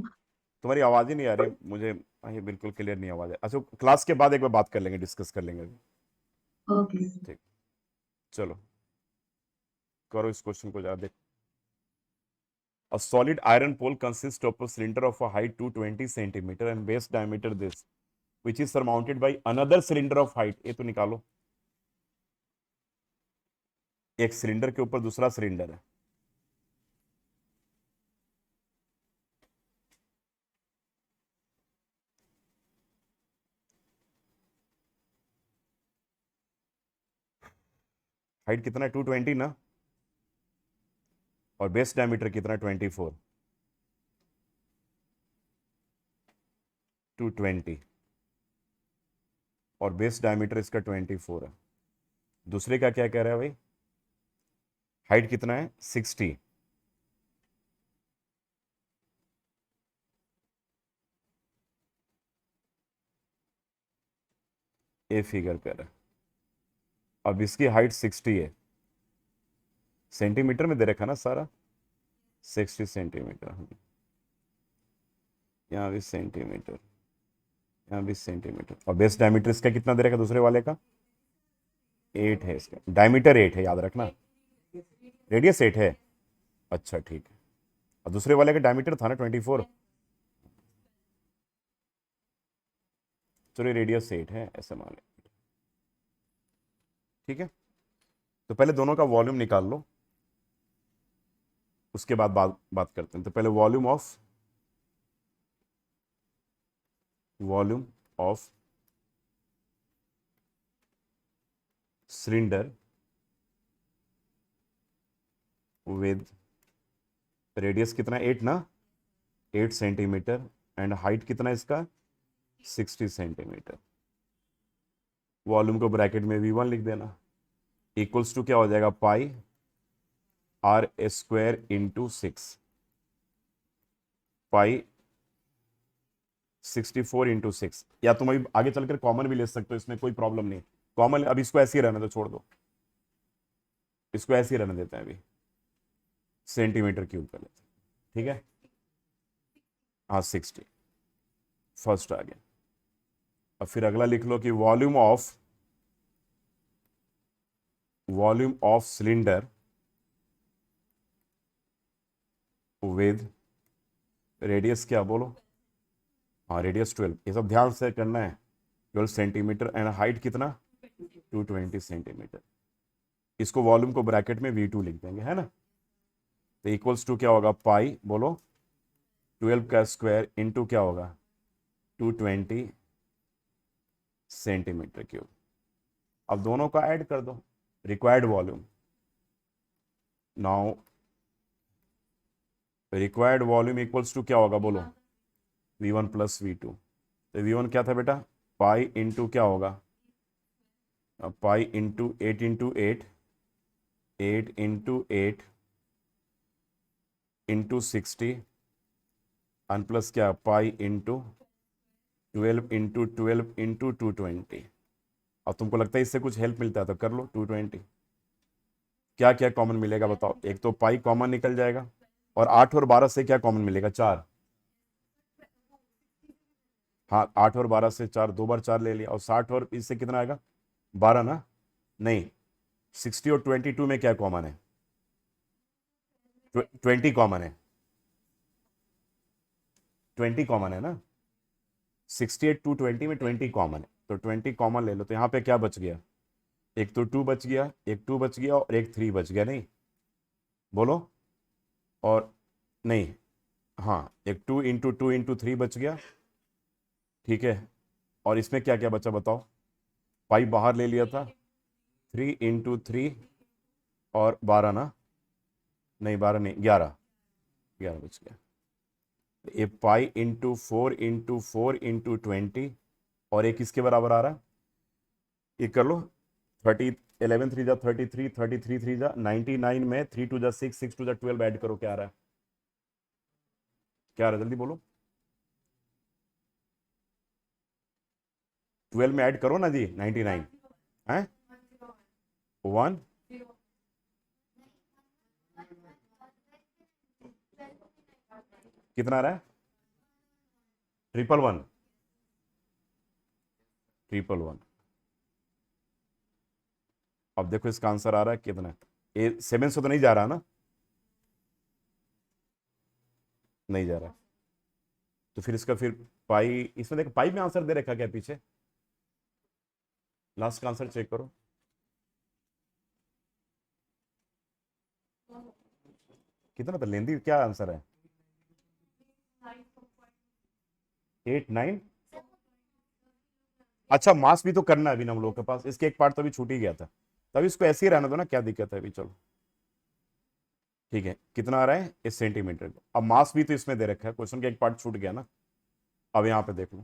तुम्हारी आवाज ही नहीं आ रही मुझे, ये बिल्कुल क्लियर नहीं आवाज है। अच्छा क्लास के बाद एक बार बात कर लेंगे, डिस्कस कर लेंगे। ओके ठीक, चलो करो इस क्वेश्चन को जरा देख। A solid iron pole consists of a cylinder of a height 220 centimeter and base diameter this, which is surmounted by another cylinder of height, ये तो निकालो, एक सिलेंडर के ऊपर दूसरा सिलेंडर है, हाइट कितना है 220 ना, और बेस डायमीटर कितना 24, 220 और बेस डायमीटर इसका 24 है। दूसरे का क्या कह रहा है भाई, हाइट कितना है 60, ए फिगर कर रहा है, अब इसकी हाइट 60 है, सेंटीमीटर में दे रखा ना सारा, 60 सेंटीमीटर, यहाँ भी सेंटीमीटर, यहाँ भी सेंटीमीटर, और बेस डायमीटर इसका कितना दे रखा दूसरे वाले का, 8 है, इसका डायमीटर 8 है, याद रखना, रेडियस 8 है, अच्छा ठीक है, और दूसरे वाले का डायमीटर था ना 24, चलो रेडियस 8 है ऐसे मान लें, ठीक है। तो पहले दोनों का वॉल्यूम निकाल लो, उसके बाद बात करते हैं। तो पहले volume of cylinder with radius कितना 8 ना, 8 सेंटीमीटर, एंड हाइट कितना इसका 60 सेंटीमीटर, वॉल्यूम को ब्रैकेट में V1 लिख देना, इक्वल्स टू क्या हो जाएगा, पाई R स्क्वायर इंटू 6, पाई 64 इंटू 6, या तुम अभी आगे चलकर कॉमन भी ले सकते हो, इसमें कोई प्रॉब्लम नहीं, कॉमन अब इसको ऐसे ही रहने दो, छोड़ दो, इसको ऐसे ही रहने देते हैं अभी, सेंटीमीटर क्यूब कर लेते हैं, ठीक है। हाँ 60 फर्स्ट आ गया। अब फिर अगला लिख लो कि volume of cylinder with radius क्या बोलो, हाँ रेडियस 12, ये सब ध्यान से करना है, 12 सेंटीमीटर एंड हाइट कितना 220 सेंटीमीटर। इसको वॉल्यूम को ब्रैकेट में V2 लिख देंगे, है ना। तो इक्वल्स टू क्या होगा, पाई बोलो 12 का स्क्वायर इंटू क्या होगा 220 सेंटीमीटर क्यूब। अब दोनों का ऐड कर दो, required volume, now required volume equals to क्या होगा बोलो V1 प्लस V2। तो V1 क्या था बेटा, पाई इंटू क्या होगा, pi into 8 into 8, 8 into 8 into 60 and plus क्या पाई इंटू 12 इंटू 12 इंटू 220। अब तुमको लगता है इससे कुछ हेल्प मिलता है तो कर लो 220। क्या क्या कॉमन मिलेगा बताओ, एक तो पाई कॉमन निकल जाएगा और 8 और 12 से क्या कॉमन मिलेगा 4, हाँ 8 और 12 से 4, 2 बार 4 ले लिया, और 60 और इससे कितना आएगा 12 ना, नहीं 60 और 22 में क्या कॉमन है 20 कॉमन है, 20 कॉमन है ना, 68 टू 20 में 20 कॉमन है, तो 20 कॉमन ले लो। तो यहाँ पे क्या बच गया, एक तो 2 बच गया, एक 2 बच गया और एक 3 बच गया, नहीं बोलो, और नहीं हाँ एक 2 इंटू 2 इंटू 3 बच गया, ठीक है। और इसमें क्या क्या बचा बताओ, पाई बाहर ले लिया था, 3 इंटू 3 और 12 ना, नहीं 12 नहीं 11, 11 बच गया। ये पाई इंटू 4 इंटू 4 इंटू 20 और एक इसके बराबर आ रहा है, ये कर लो 30, 11 3 जा 33, 33 3 जा 99 में 3 2 जा 6, 6 2 जा 12 ऐड करो, क्या आ रहा है, क्या आ रहा है जल्दी बोलो, 12 में ऐड करो ना जी 99 है 1, कितना आ रहा है 111, 111। अब देखो इसका आंसर आ रहा है कितना, ये 7 से तो नहीं जा रहा ना, नहीं जा रहा, तो फिर इसका फिर पाई, इसमें देखो पाई में आंसर दे रखा क्या पीछे, लास्ट का आंसर चेक करो, कितना तो लेंदी क्या आंसर है 8 9। अच्छा मास भी तो करना है अभी ना हम लोग के पास, इसके एक पार्ट तो अभी छूट ही गया था, तभी इसको ऐसे ही रहना दो ना, क्या दिक्कत है अभी, चलो ठीक है। कितना आ रहा है इस सेंटीमीटर को, अब मास भी तो इसमें दे रखा है, क्वेश्चन का एक पार्ट छूट गया ना, अब यहाँ पे देख लो,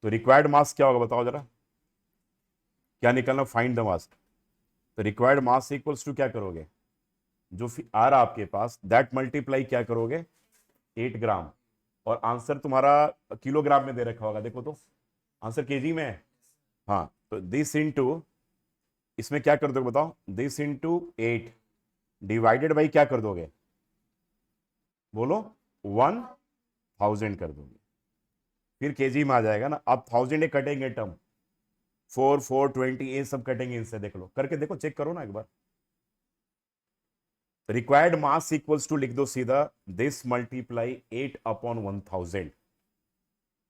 तो रिक्वायर्ड मास क्या होगा बताओ जरा, क्या निकलना, फाइंड द मास। तो रिक्वायर्ड मास इक्वल्स टू क्या करोगे, जो आ रहा आपके पास दैट मल्टीप्लाई क्या करोगे 8 ग्राम, और आंसर तुम्हारा किलोग्राम में दे रखा होगा, देखो तो आंसर केजी में है, हाँ तो दिस इंटू, इसमें क्या कर दोगे बताओ, दिस इंटू 8 डिवाइडेड बाई क्या कर दोगे बोलो 1000 कर दोगे, फिर केजी में आ जाएगा ना। अब 1000 ये कटेंगे टर्म, 4 4 20 ये सब कटेंगे इनसे, देख लो करके देखो, चेक करो ना एक बार। रिक्वायर्ड मास इक्वल्स टू लिख दो सीधा, दिस मल्टीप्लाई 8 अपॉन 1000,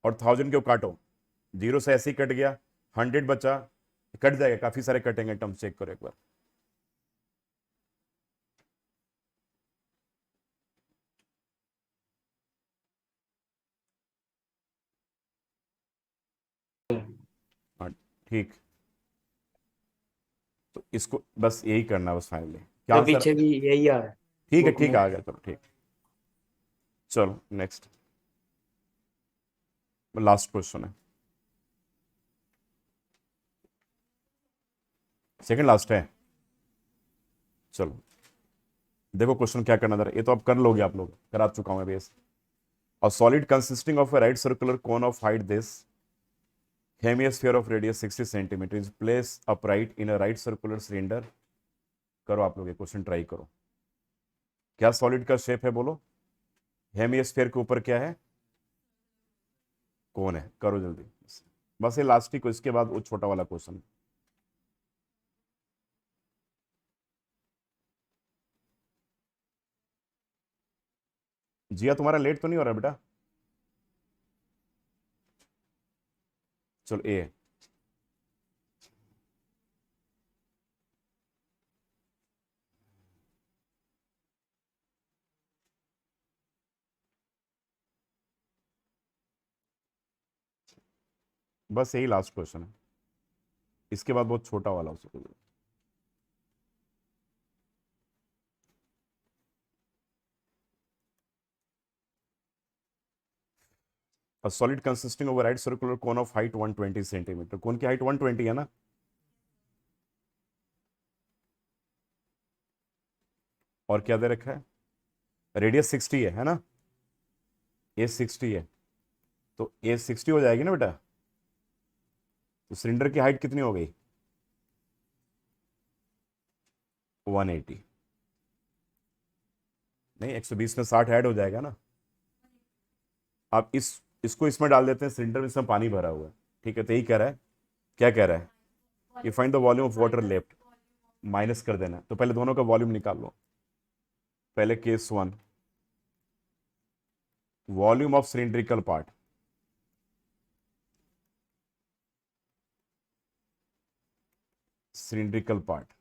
और 1000 को काटो, 0 से ऐसे ही कट गया, 100 बचा, कट जाएगा, काफी सारे कटेंगे टर्म, चेक करो एक बार। हाँ ठीक, तो इसको बस यही करना है बस फाइनली, क्या तो आंसर, पीछे भी यही आ रहा है ठीक है बुक ठीक में। आ गया, चलो ठीक, चलो नेक्स्ट, लास्ट क्वेश्चन है, सेकंड लास्ट है, चलो देखो क्वेश्चन क्या करना था, ये तो आप कर लोगे, आप लोग करा चुका हूं मैं base. A solid consisting of a right circular cone of height this hemisphere of radius 60 centimeter is placed upright in a right circular cylinder। करो आप लोग ये क्वेश्चन ट्राई करो, क्या सॉलिड का शेप है बोलो, हेमिस्फीयर के ऊपर क्या है कौन है, करो जल्दी, बस ये लास्ट ही को, इसके बाद वो छोटा वाला क्वेश्चन। जिया तुम्हारा लेट तो नहीं हो रहा बेटा? चलो ए। बस यही लास्ट क्वेश्चन है, इसके बाद बहुत छोटा वाला हो सकता है। A solid consisting of a right circular cone of height 120 centimetre. Cone की हाइट 120 है ना? और क्या दे रखा है? रेडियस 60 है ना? ए 60 है, तो ए 60 हो जाएगी ना बेटा? तो सिलेंडर की हाइट कितनी हो गई? 180। नहीं, 120 में 60 ऐड हो जाएगा ना। अब इसको इसमें डाल देते हैं, सिलेंडर में इसमें पानी भरा हुआ है, ठीक है? तो यही कह रहा है, क्या कह रहा है कि find the volume of water left, minus कर देना है। तो पहले दोनों का वॉल्यूम निकाल लो। पहले case 1, volume of cylindrical part, cylindrical part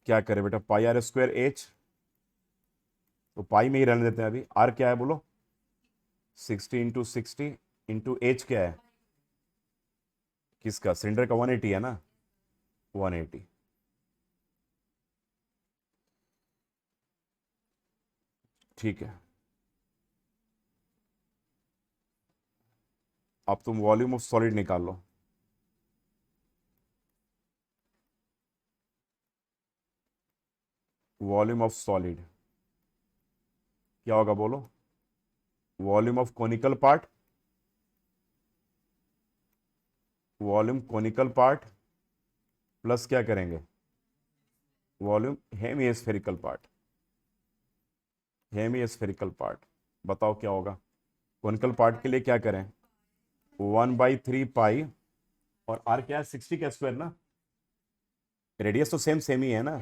क्या करे बेटा? पाई आर स्क्वायर एच, तो पाई में ही रहने देते हैं अभी। आर क्या है बोलो? 60 इंटू 60 इंटू एच क्या है? किसका? सिलेंडर का 180 है ना? 180। ठीक है, अब तुम वॉल्यूम ऑफ सॉलिड निकाल लो। वॉल्यूम ऑफ सॉलिड क्या होगा बोलो? Volume of conical part, volume conical part plus क्या करेंगे? Volume hemispherical part, hemispherical part. बताओ क्या होगा? कोनिकल पार्ट के लिए क्या करें? 1/3 पाई, और आर क्या है? 60 का स्क्वायर ना, रेडियस तो सेम सेम ही है ना।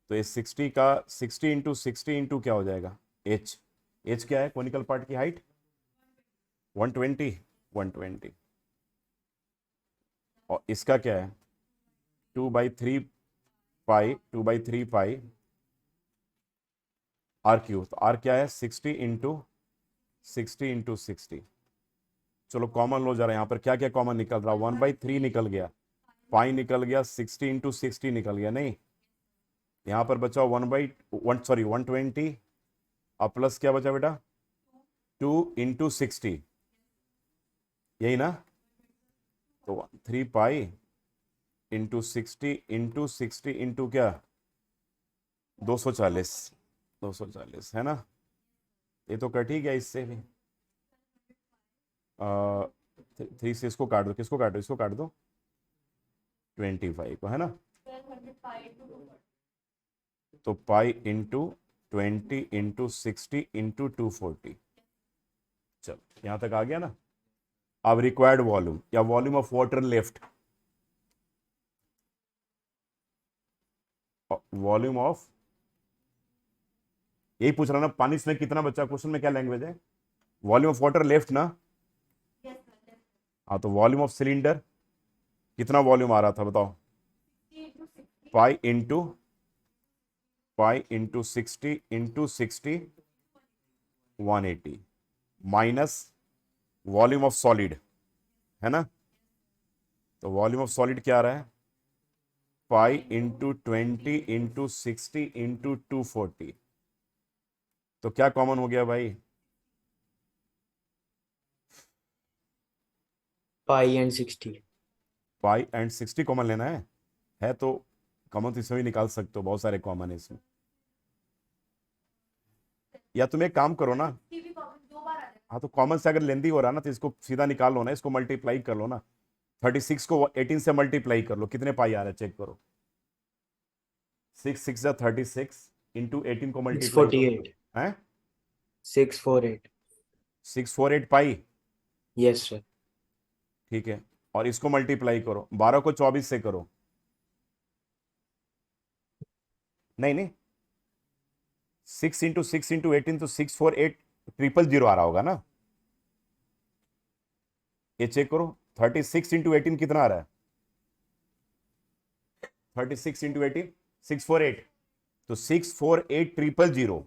तो ये 60 का 60 इंटू 60 इंटू क्या हो जाएगा? एच। एच क्या है कोनिकल पार्ट की हाइट? 120। 120, और इसका क्या है? 2/3 पाई, 2/3 पाई आर क्यूब। तो आर क्या है? 60 इंटू 60 इंटू 60। चलो कॉमन लो जरा, यहाँ पर क्या क्या कॉमन निकल रहा? 1/3 निकल गया, पाई निकल गया, 60 इंटू 60 निकल गया। नहीं, यहाँ पर बचा 120, अब प्लस क्या बचा बेटा? 2 इंटू 60, यही ना? तो 3 पाई इंटू 60 इंटू 60 इंटू क्या? 240। 240 है ना? ये तो कट ही गया इससे भी। 3 से इसको काट दो, किसको काट दो? इसको काट दो, 25 को, है ना? तो पाई इंटू 20 इंटू 60 इंटू 240। चल यहां तक आ गया ना? अब रिक्वायर्ड वॉल्यूम या volume of water left, volume of, यही पूछ रहा ना, पानी इसमें कितना बचा? क्वेश्चन में क्या लैंग्वेज है? वॉल्यूम ऑफ वाटर लेफ्ट ना? हाँ, तो वॉल्यूम ऑफ सिलेंडर कितना वॉल्यूम आ रहा था बताओ? Pi into 60 into 60, 180 minus volume of solid, है ना? तो वॉल्यूम ऑफ सॉलिड क्या आ रहा है? Pi into 20 into 60 into 240। तो क्या कॉमन हो गया भाई? पाई एंड 60। पाई एंड 60 कॉमन लेना है तो कॉमन तो इसमें भी निकाल सकते हो, बहुत सारे कॉमन है इसमें। या तुम एक काम करो ना, हाँ तो कॉमन से अगर लेंदी हो रहा ना तो इसको सीधा निकाल लो ना, इसको मल्टीप्लाई कर लो ना। 36 को 18 से मल्टीप्लाई कर लो, कितने पाई आ रहा है चेक करो। 6 6 36 इंटू 18 को मल्टीप्लाई करो, 648। है 648। 648 पाई। Yes sir. ठीक है, और इसको मल्टीप्लाई करो, 12 को 24 से करो। नहीं नहीं, 6 × 6 × 18 तो 648,000 आ रहा होगा ना। ये चेक करो, 36 × 18 कितना आ रहा है? 36 × 18 648, तो 648,000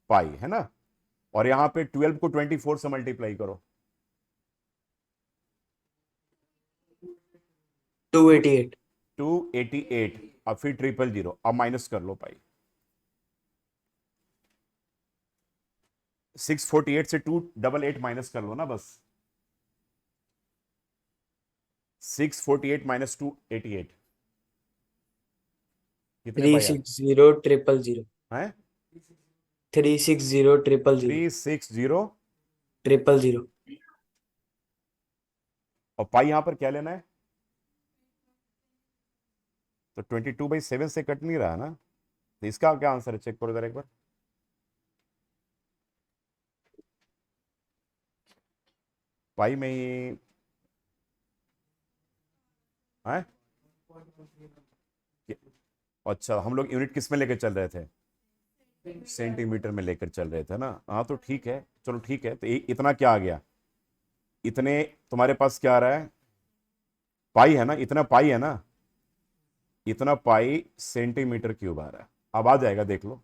पाई है ना। और यहां पे 12 को 24 से मल्टीप्लाई करो, 288. 288। अब फिर 000, अब माइनस कर लो पाई। 648 से 288 माइनस कर लो ना बस। 648 माइनस 288 कितने पाई आ 360,000. हैं? 360,000. 360 000. और पाई यहां पर क्या लेना है? तो 22/7 से कट नहीं रहा ना, तो इसका क्या आंसर है? चेक करो जरा एक बार। पाई में ही है। अच्छा, हम लोग यूनिट किस में लेकर चल रहे थे? सेंटीमीटर में लेकर चल रहे थे ना। हाँ तो ठीक है, चलो ठीक है। तो इतना क्या आ गया? इतने तुम्हारे पास क्या आ रहा है? पाई है ना, इतना पाई है ना, इतना पाई सेंटीमीटर क्यूब आ रहा है। अब आ जाएगा, देख लो।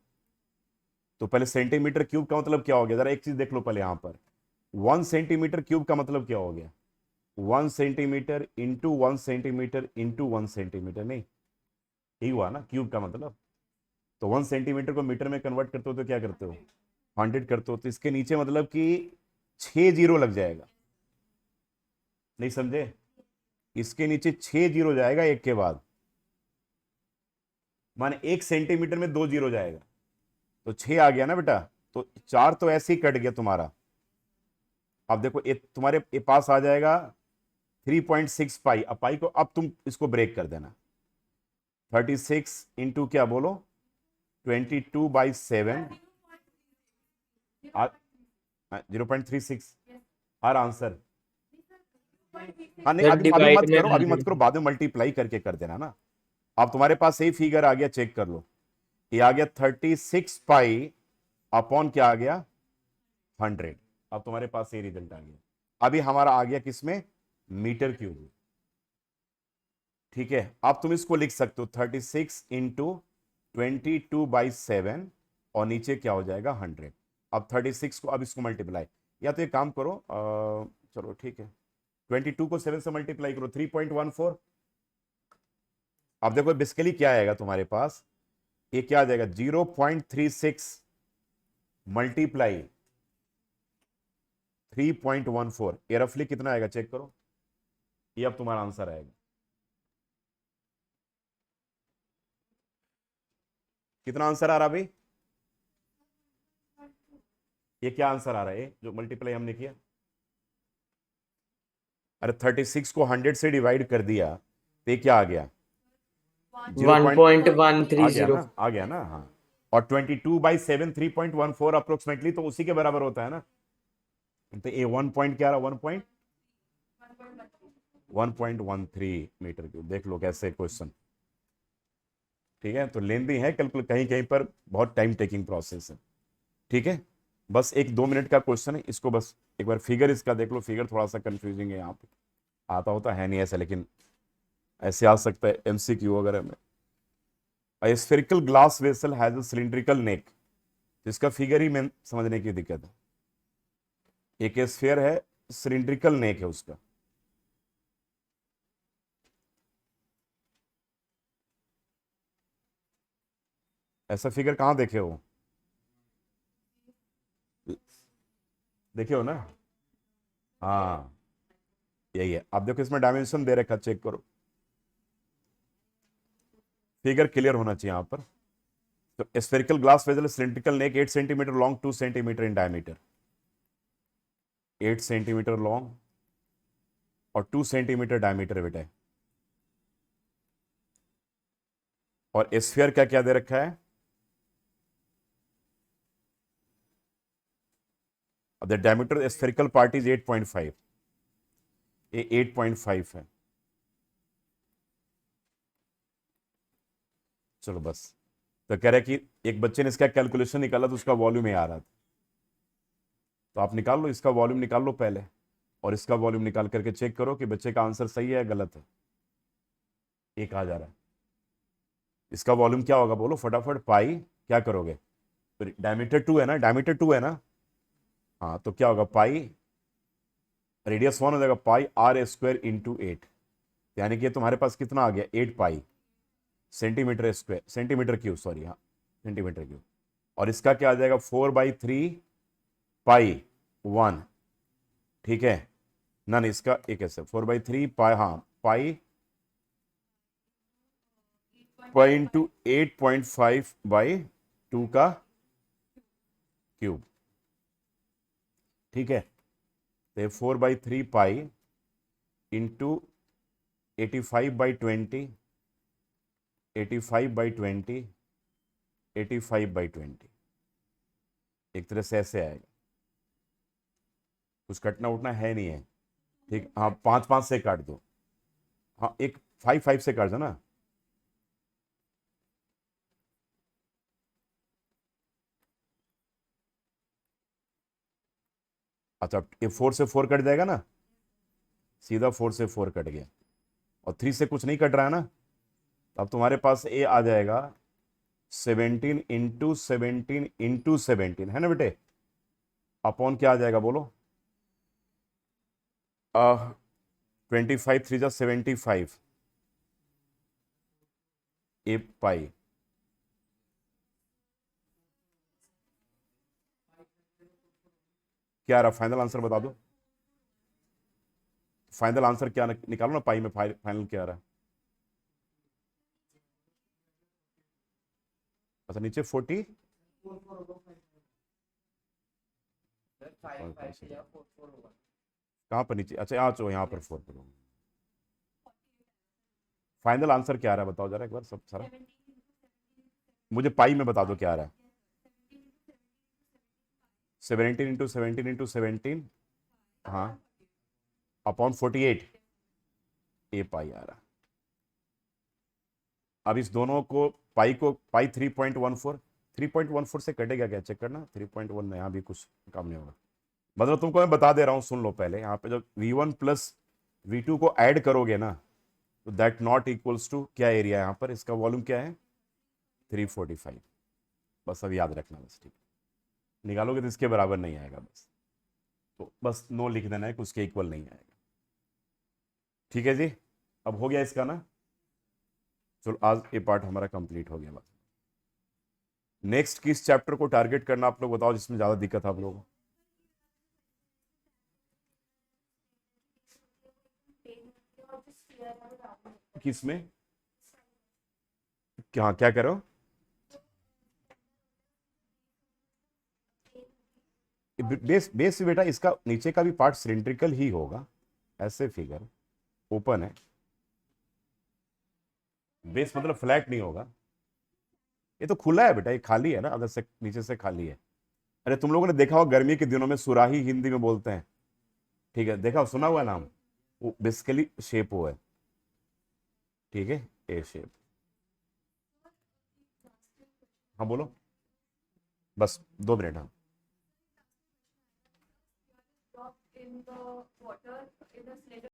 तो पहले सेंटीमीटर क्यूब का मतलब क्या हो गया, जरा एक चीज देख लो पहले यहां पर। 1 सेंटीमीटर क्यूब का मतलब क्या हो गया? 1 centimetre into 1 centimetre into 1 centimetre, नहीं यही हुआ ना क्यूब का मतलब। तो 1 सेंटीमीटर को मीटर में कन्वर्ट करते हो तो क्या करते हो? 100 करते हो। तो इसके नीचे मतलब कि 6 जीरो लग जाएगा, नहीं समझे? इसके नीचे 6 जीरो जाएगा एक के बाद, माने 1 सेंटीमीटर में 2 जीरो जाएगा, तो 6 आ गया ना बेटा। तो 4 तो ऐसे ही कट गया तुम्हारा। अब देखो ये तुम्हारे ये पास आ जाएगा 3.6 पाई। अब पाई को अब तुम इसको ब्रेक कर देना। 36 इंटू क्या बोलो, 22/7 0.36 हर आंसर। हाँ नहीं, सर अभी अभी डिवाइड मत में करो, अभी मत 100. करो, बाद में मल्टीप्लाई करके कर देना ना। अब तुम्हारे पास यही फिगर आ गया, चेक कर लो। ये आ गया 36 पाई अपॉन क्या आ गया? 100। अब तुम्हारे पास ये रिजल्ट आ गया। अभी हमारा आ गया किसमें? Metre cube. ठीक है, अब तुम इसको लिख सकते हो 36 इंटू 22/7 और नीचे क्या हो जाएगा? 100। अब 36 को अब इसको मल्टीप्लाई, या तो एक काम करो, चलो ठीक है, 22 को 7 से मल्टीप्लाई करो, 3.14। अब देखो बेसिकली क्या आएगा तुम्हारे पास, ये क्या आ जाएगा? 0.36 मल्टीप्लाई 3.14, ये रफली कितना आएगा? चेक करो, ये अब तुम्हारा आंसर आएगा। कितना आंसर आ रहा भाई? ये क्या आंसर आ रहा है जो मल्टीप्लाई हमने किया? अरे 36 को 100 से डिवाइड कर दिया तो ये क्या आ गया? 0. आ गया 1.130. ना, आ गया ना। हाँ, और 22/7 3.14 अप्रोक्सीमेटली तो उसी के बराबर होता है ना। तो ये 1 पॉइंट क्या रहा? 1.13 मीटर क्यूब। देख लो कैसे क्वेश्चन। ठीक है, तो लेंदी है कैलकुलेट, कहीं कहीं पर बहुत टाइम टेकिंग प्रोसेस है। ठीक है, बस 1-2 मिनट का क्वेश्चन है, इसको बस एक बार फिगर इसका देख लो। फिगर थोड़ा सा कंफ्यूजिंग है यहाँ पे, आता होता है नहीं ऐसा, लेकिन ऐसे आ सकता है एमसीक्यू वगैरह में। A spherical glass vessel has a cylindrical neck, इसका फिगर ही में समझने की दिक्कत है। एक स्फीयर है, सिलिंड्रिकल नेक है उसका। ऐसा फिगर कहाँ देखे हो? देखे हो ना? हाँ यही है। अब देखो इसमें डायमेंशन दे रखा, चेक करो, फिगर क्लियर होना चाहिए यहाँ पर। तो spherical glass vessel cylindrical neck 8 centimetre long, 2 centimetre in diameter. 8 centimetre long और 2 सेंटीमीटर डायमीटर बेटा। और स्फीयर क्या क्या दे रखा है? The diameter spherical part is 8.5, ये 8.5 है। चलो बस तो कह रहा है कि एक बच्चे ने इसका कैलकुलेशन निकाला तो उसका वॉल्यूम ये आ रहा था। तो आप निकाल लो, इसका वॉल्यूम निकाल लो पहले और इसका वॉल्यूम निकाल करके चेक करो कि बच्चे का आंसर सही है या गलत है। एक आ जा रहा है, इसका वॉल्यूम क्या होगा बोलो फटाफट। पाई क्या करोगे, डायमीटर 2 है ना, डायमीटर 2 है ना, हाँ तो क्या होगा पाई, रेडियस 1 हो जाएगा, पाई आर स्क्वायर इंटू 8, यानी कि तुम्हारे पास कितना आ गया 8 पाई centimetre square, centimetre cube sorry, हाँ सेंटीमीटर क्यूब। और इसका क्या आ जाएगा 4/3 पाई 1, ठीक है ना, नहीं इसका एक ऐसे 4/3 पाई, हाँ पाई इंटू 8.5/2 का क्यूब, ठीक है। तो 4/3 पाई इंटू 85/20, 85/20, 85/20, एक तरह से ऐसे आएगा, कुछ कटना उठना है नहीं है, ठीक। हाँ 5-5 से काट दो, हाँ एक 5-5 से काट दो ना, अच्छा ये 4 से 4 कट जाएगा ना, सीधा 4 से 4 कट गया, और 3 से कुछ नहीं कट रहा है ना, अब तुम्हारे पास ए आ जाएगा 17 इंटू 17 इंटू 17, है ना बेटे, अपॉन क्या आ जाएगा बोलो 25 3 जा 75 ए पाई, क्या आ रहा फाइनल आंसर बता दो, फाइनल आंसर क्या निकालो ना, पाई में फाइनल क्या आ रहा है, अच्छा नीचे 40, कहाँ पर नीचे, अच्छा यहाँ चो यहाँ पर 4 पर, फाइनल आंसर क्या आ रहा है बताओ जरा एक बार सब सारा, मुझे पाई में बता दो क्या आ रहा है, 17 इंटू 17 इंटू 17, हाँ अपॉन 48 ए पाई आ रहा। अब इस दोनों को पाई 3.14 से कटेगा क्या चेक करना, 3.1 यहाँ भी कुछ काम नहीं होगा, मतलब तुमको मैं बता दे रहा हूँ सुन लो पहले, यहाँ पे जब v1 प्लस v2 को ऐड करोगे ना तो दैट नॉट इक्वल्स टू क्या एरिया है यहाँ पर, इसका वॉल्यूम क्या है 345, बस अब याद रखना बस, ठीक निकालोगे तो इसके बराबर नहीं आएगा बस, तो बस नो लिख देना है कि उसके इक्वल नहीं आएगा, ठीक है जी। अब हो गया इसका ना, चलो आज ये पार्ट हमारा कंप्लीट हो गया, बस नेक्स्ट किस चैप्टर को टारगेट करना आप लोग बताओ जिसमें ज्यादा दिक्कत है आप लोगों को, किसमें क्या क्या करो, बेस बेस बेटा इसका नीचे का भी पार्ट सिलिंड्रिकल ही होगा, ऐसे फिगर ओपन है, बेस मतलब फ्लैट नहीं होगा, ये तो खुला है बेटा, ये खाली है ना, अंदर से नीचे से खाली है। अरे तुम लोगों ने देखा होगा गर्मी के दिनों में सुराही हिंदी में बोलते हैं, ठीक है देखा सुना हुआ नाम, वो बेसिकली शेप वो है, ठीक है ए शेप। हाँ बोलो, बस 2 मिनट, हाँ